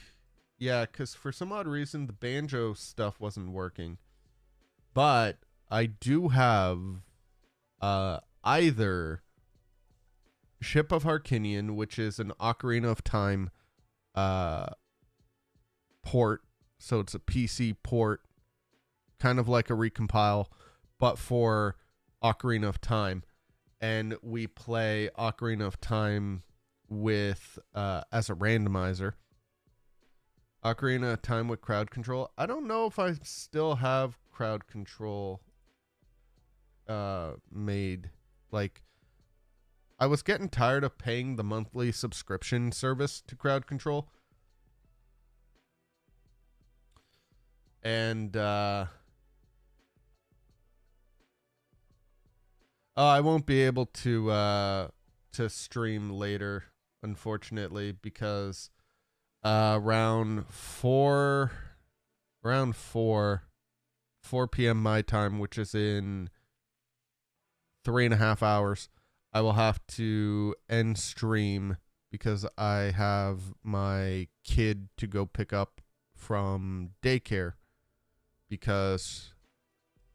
yeah, because for some odd reason, the Banjo stuff wasn't working. But I do have either Ship of Harkinian, which is an Ocarina of Time port. So it's a PC port, kind of like a recompile, but for Ocarina of Time. And we play Ocarina of Time with as a randomizer. Ocarina of Time with crowd control. I don't know if I still have crowd control made. Like, I was getting tired of paying the monthly subscription service to crowd control. And I won't be able to stream later, unfortunately, because around 4 p.m. my time, which is in 3.5 hours, I will have to end stream because I have my kid to go pick up from daycare, because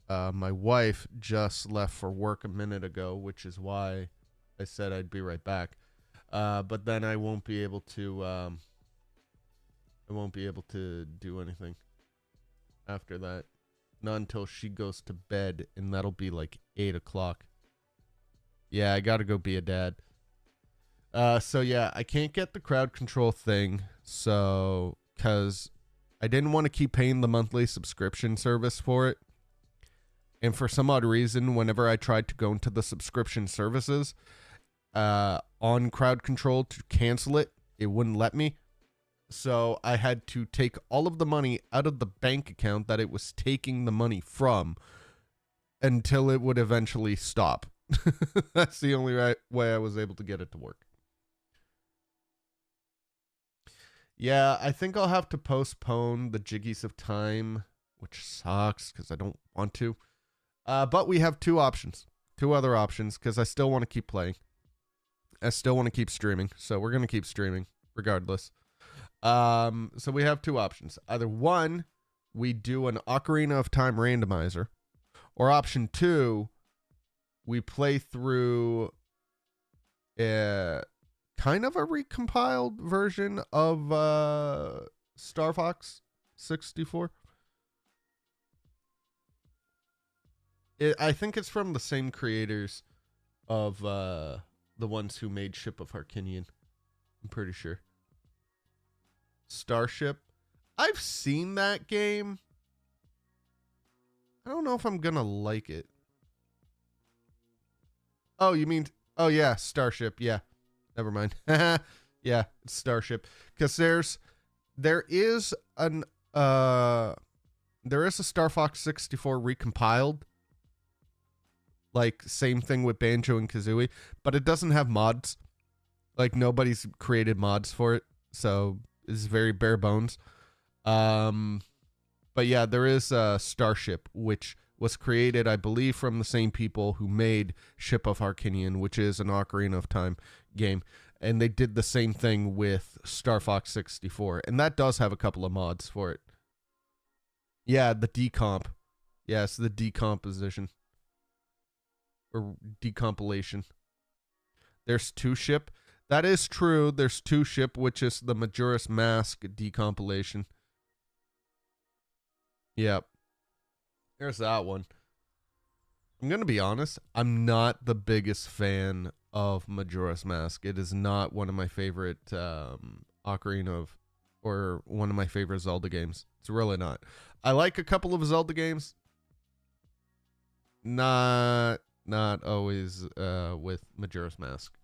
my wife just left for work a minute ago, which is why I said I'd be right back. But then I won't be able to do anything after that. Not until she goes to bed, and that'll be like 8 o'clock. Yeah, I gotta go be a dad. So yeah, I can't get the crowd control thing, so, because I didn't want to keep paying the monthly subscription service for it. And for some odd reason, whenever I tried to go into the subscription services on crowd control to cancel it, it wouldn't let me. So I had to take all of the money out of the bank account that it was taking the money from until it would eventually stop. That's the only way I was able to get it to work. Yeah, I think I'll have to postpone the Jiggies of Time, which sucks because I don't want to. But we have two other options, because I still want to keep playing. I still want to keep streaming, so we're going to keep streaming regardless. So we have two options. Either one, we do an Ocarina of Time randomizer, or option two, we play through kind of a recompiled version of Star Fox 64. I think it's from the same creators of the ones who made Ship of Harkinian. I'm pretty sure. Starship. I've seen that game. I don't know if I'm gonna like it. Oh, you mean... Oh, yeah, Starship. Yeah. Never mind. Yeah, it's Starship. Because there is a Star Fox 64 recompiled. Like, same thing with Banjo and Kazooie. But it doesn't have mods. Like, nobody's created mods for it. So, it's very bare bones. But yeah, there is Starship, which was created, I believe, from the same people who made Ship of Harkinian, which is an Ocarina of Time game. And they did the same thing with Star Fox 64. And that does have a couple of mods for it. Yeah, the decomp. Yes, the decomposition. Or decompilation. There's two ship. That is true. There's two ship, which is the Majora's Mask decompilation. Yep. There's that one. I'm going to be honest. I'm not the biggest fan of Majora's Mask. It is not one of my favorite Ocarina of, or one of my favorite Zelda games. It's really not. I like a couple of Zelda games. Not always with Majora's Mask.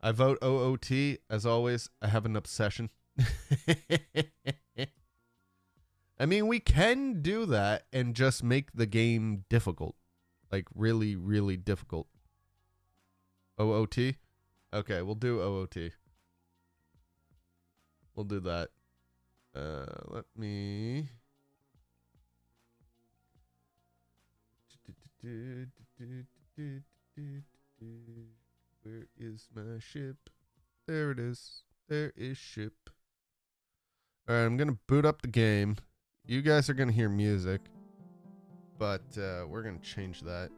I vote OOT. As always, I have an obsession. I mean, we can do that and just make the game difficult. Like, really, really difficult. OOT? Okay, we'll do OOT. We'll do that. Let me... Where is my ship? There it is. There is ship. Alright, I'm going to boot up the game. You guys are going to hear music. but we're going to change that.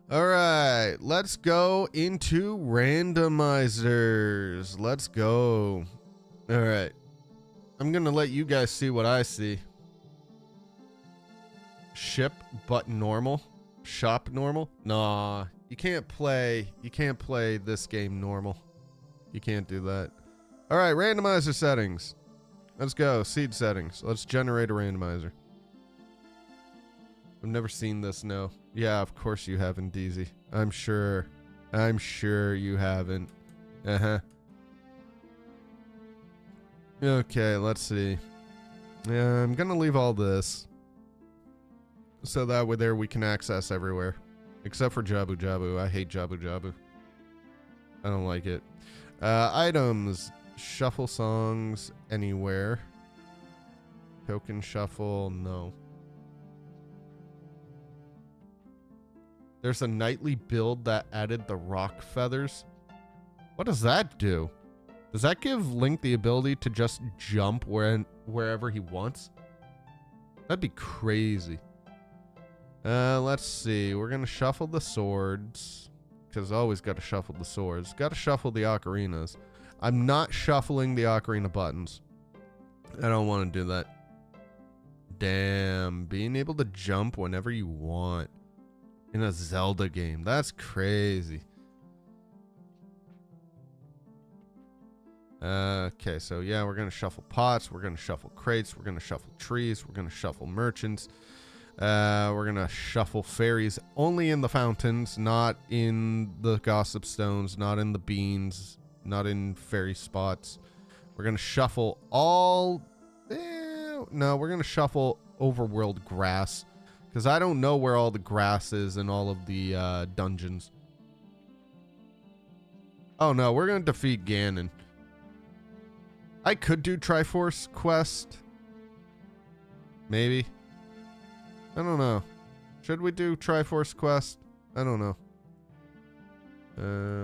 All right, let's go into randomizers. Let's go. All right. I'm going to let you guys see what I see. Ship, but normal. Shop normal. Nah, you can't play this game normal. You can't do that. All right, randomizer settings. Let's go. Seed settings. Let's generate a randomizer. I've never seen this, no. Yeah, of course you haven't, DZ. I'm sure you haven't. Uh-huh. Okay, let's see. Yeah, I'm gonna leave all this. So that way there we can access everywhere. Except for Jabu Jabu. I hate Jabu Jabu. I don't like it. Items. Shuffle songs anywhere. Token shuffle, no. There's a nightly build that added the rock feathers. What does that do? Does that give Link the ability to just jump wherever he wants? That'd be crazy. Let's see. We're going to shuffle the swords. Because always got to shuffle the swords. Got to shuffle the ocarinas. I'm not shuffling the ocarina buttons. I don't want to do that. Damn. Being able to jump whenever you want. In a Zelda game. That's crazy. Okay, so yeah, we're going to shuffle pots. We're going to shuffle crates. We're going to shuffle trees. We're going to shuffle merchants. We're going to shuffle fairies only in the fountains, not in the gossip stones, not in the beans, not in fairy spots. We're going to shuffle all... no, we're going to shuffle overworld grass. Because I don't know where all the grass is in all of the dungeons. Oh no, we're going to defeat Ganon. I could do Triforce Quest. Maybe. I don't know. Should we do Triforce Quest? I don't know.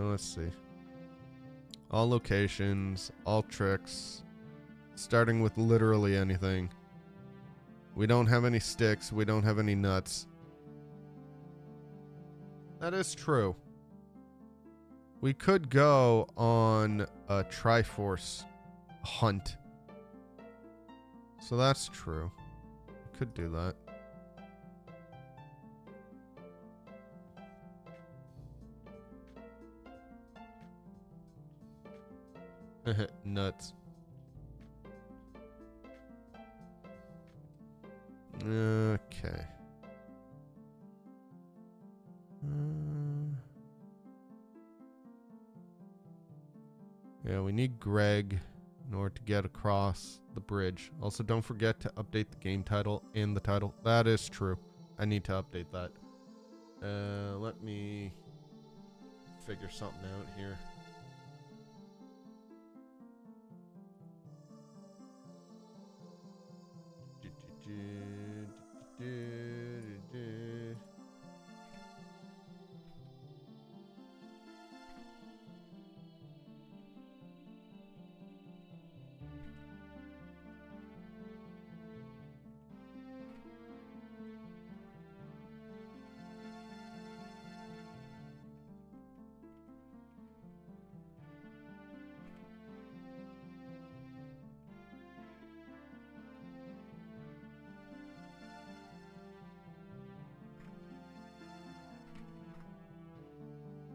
Let's see. All locations, all tricks. Starting with literally anything. We don't have any sticks. We don't have any nuts. That is true. We could go on a Triforce hunt. So that's true. We could do that. Nuts. Okay. Yeah, we need Greg in order to get across the bridge. Also, don't forget to update the game title and the title. That is true. I need to update that. Let me figure something out here.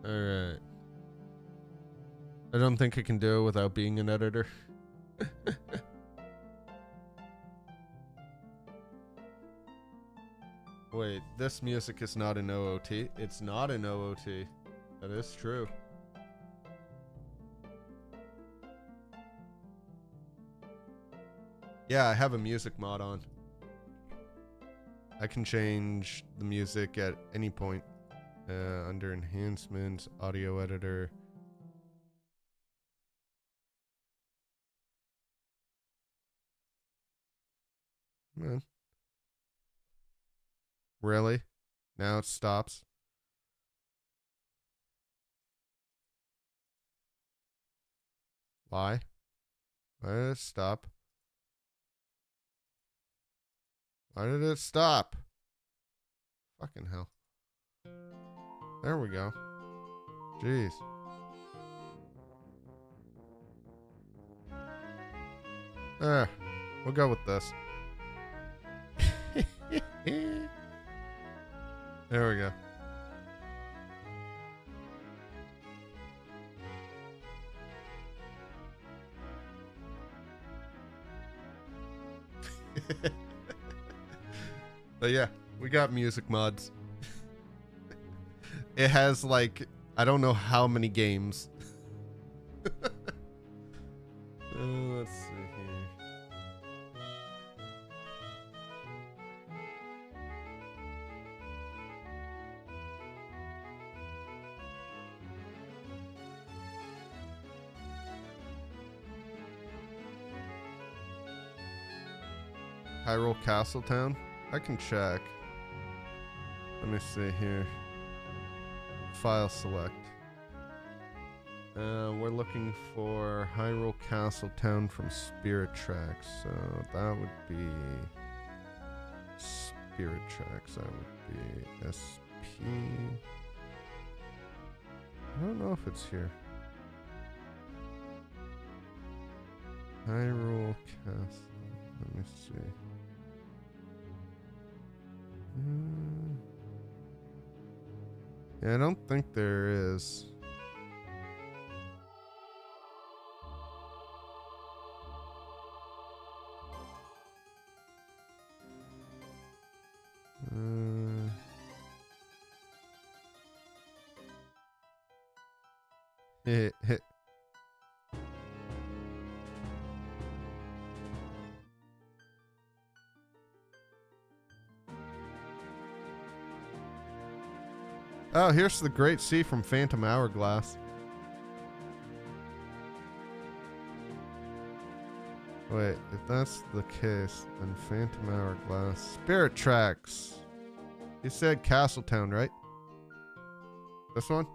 Alright. I don't think I can do it without being an editor. Wait, this music is not an OOT. It's not an OOT. That is true. Yeah, I have a music mod on. I can change the music at any point. Under enhancements, audio editor. Come on. Really? Now it stops. Why? Why did it stop? Why did it stop? Fucking hell. There we go. Jeez. There. We'll go with this. There we go. But yeah, we got music mods. It has like, I don't know how many games. Let's see here. Hyrule Castletown? I can check. Let me see here. File select. We're looking for Hyrule Castletown from Spirit Tracks. So that would be Spirit Tracks. That would be SP. I don't know if it's here. Hyrule Castle. Let me see. Yeah, I don't think there is. Oh, here's the Great Sea from Phantom Hourglass. Wait, if that's the case, then Phantom Hourglass. Spirit Tracks. You said Castletown, right? This one?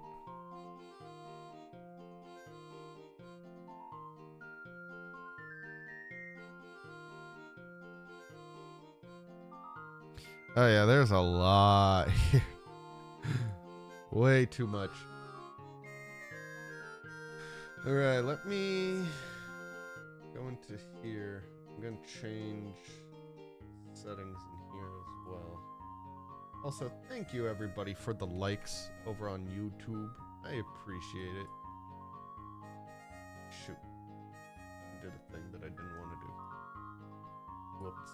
Oh yeah, there's a lot here. Way too much. Alright, let me go into here. I'm gonna change settings in here as well. Also, thank you everybody for the likes over on YouTube. I appreciate it. Shoot. I did a thing that I didn't want to do. Whoops.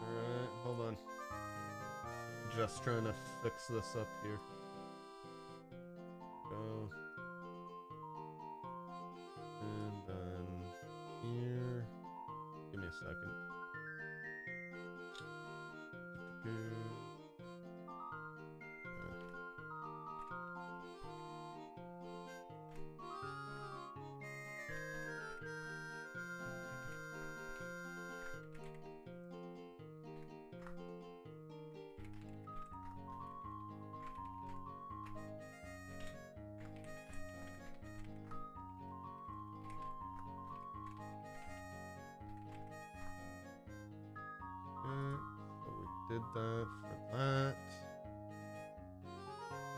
Alright, hold on. Just trying to fix this up here. Go. And then here. Give me a second. So we did that for that.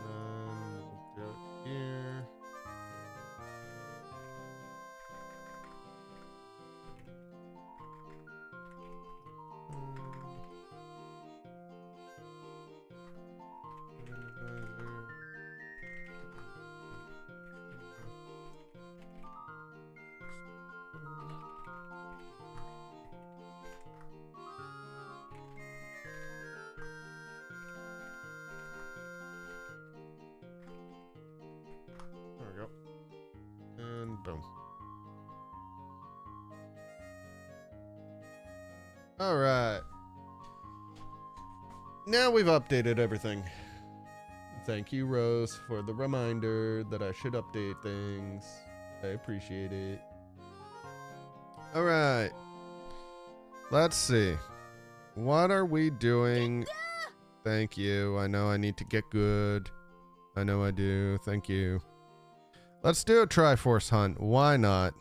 Then we'll do it here. Randomizer. All right. Now we've updated everything. Thank you, Rose, for the reminder that I should update things. I appreciate it. All right. Let's see. What are we doing? Thank you. I know I need to get good. I know I do. Thank you. Let's do a Triforce hunt. Why not?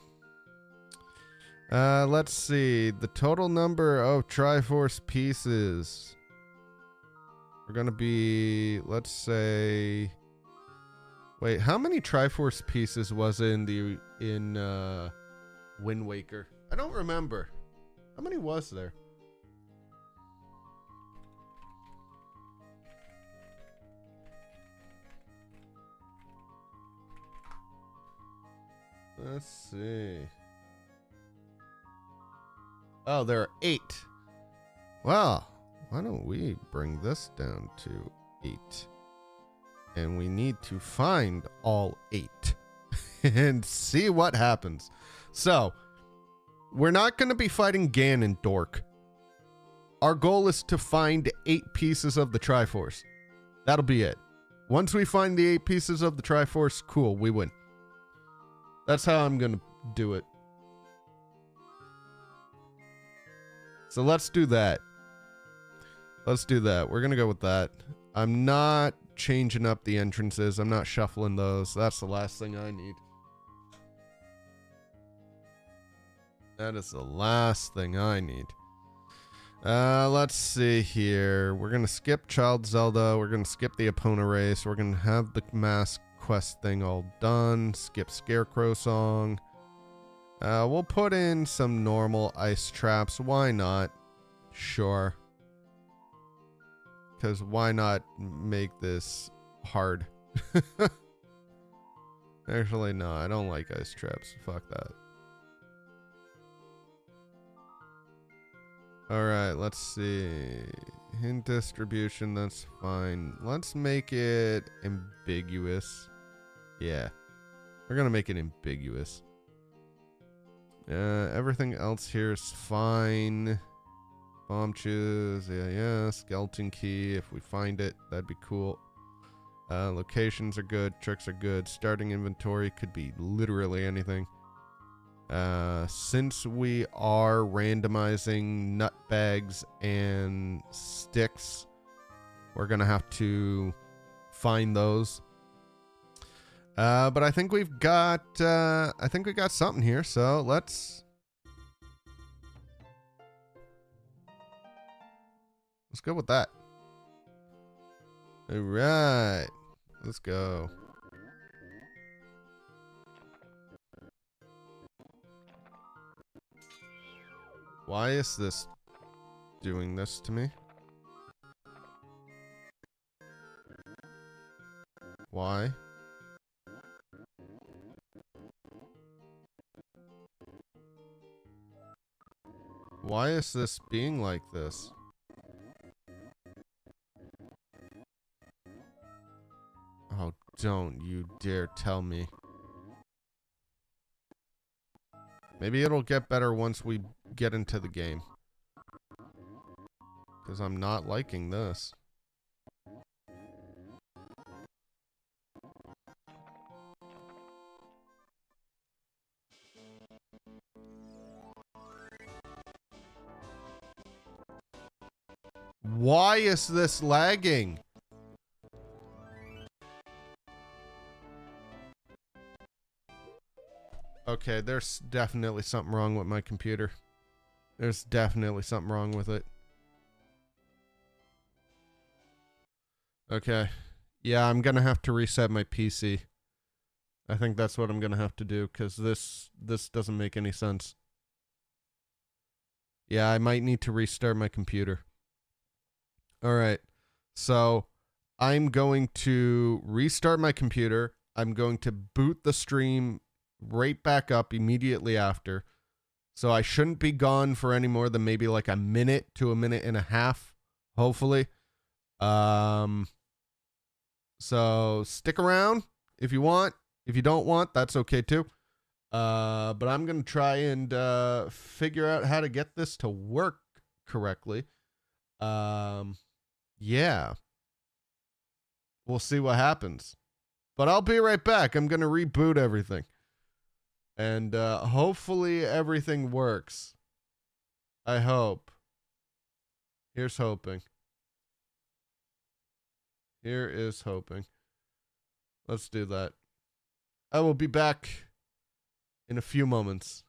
Let's see. The total number of Triforce pieces. We're gonna be, let's say... Wait, how many Triforce pieces was in Wind Waker? I don't remember. How many was there? Let's see. Oh, there are 8. Well, why don't we bring this down to 8? And we need to find all 8 and see what happens. So, we're not going to be fighting Ganondorf. Our goal is to find 8 pieces of the Triforce. That'll be it. Once we find the 8 pieces of the Triforce, cool, we win. That's how I'm going to do it. So let's do that. Let's do that. We're going to go with that. I'm not changing up the entrances. I'm not shuffling those. That's the last thing I need. That is the last thing I need. Let's see here. We're going to skip Child Zelda. We're going to skip the Epona race. We're going to have the mask quest thing all done. Skip Scarecrow song. We'll put in some normal ice traps. Why not? Sure. Because why not make this hard? Actually, no. I don't like ice traps. Fuck that. Alright, let's see. Hint distribution, that's fine. Let's make it ambiguous. Yeah. We're gonna make it ambiguous. Everything else here is fine. Bomb choose, yeah. Skeleton key, if we find it, that'd be cool. Locations are good, tricks are good. Starting inventory could be literally anything. Since we are randomizing nut bags and sticks, we're gonna have to find those. But I think we've got something here, so let's go with that. All right, let's go. Why is this doing this to me? Why? Why is this being like this? Oh, don't you dare tell me. Maybe it'll get better once we get into the game. Because I'm not liking this. Why is this lagging? Okay, there's definitely something wrong with my computer. There's definitely something wrong with it. Okay. Yeah, I'm gonna have to reset my PC. I think that's what I'm gonna have to do, because this doesn't make any sense. Yeah, I might need to restart my computer. Alright. So, I'm going to restart my computer. I'm going to boot the stream right back up immediately after. So I shouldn't be gone for any more than maybe like a minute to a minute and a half, hopefully. So stick around if you want. If you don't want, that's okay too. But I'm going to try and figure out how to get this to work correctly. Yeah. We'll see what happens. But I'll be right back. I'm going to reboot everything. And hopefully everything works. I hope. Here's hoping. Here is hoping. Let's do that. I will be back in a few moments.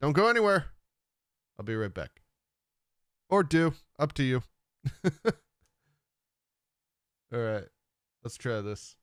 Don't go anywhere. I'll be right back. Or do. Up to you. All right. Let's try this.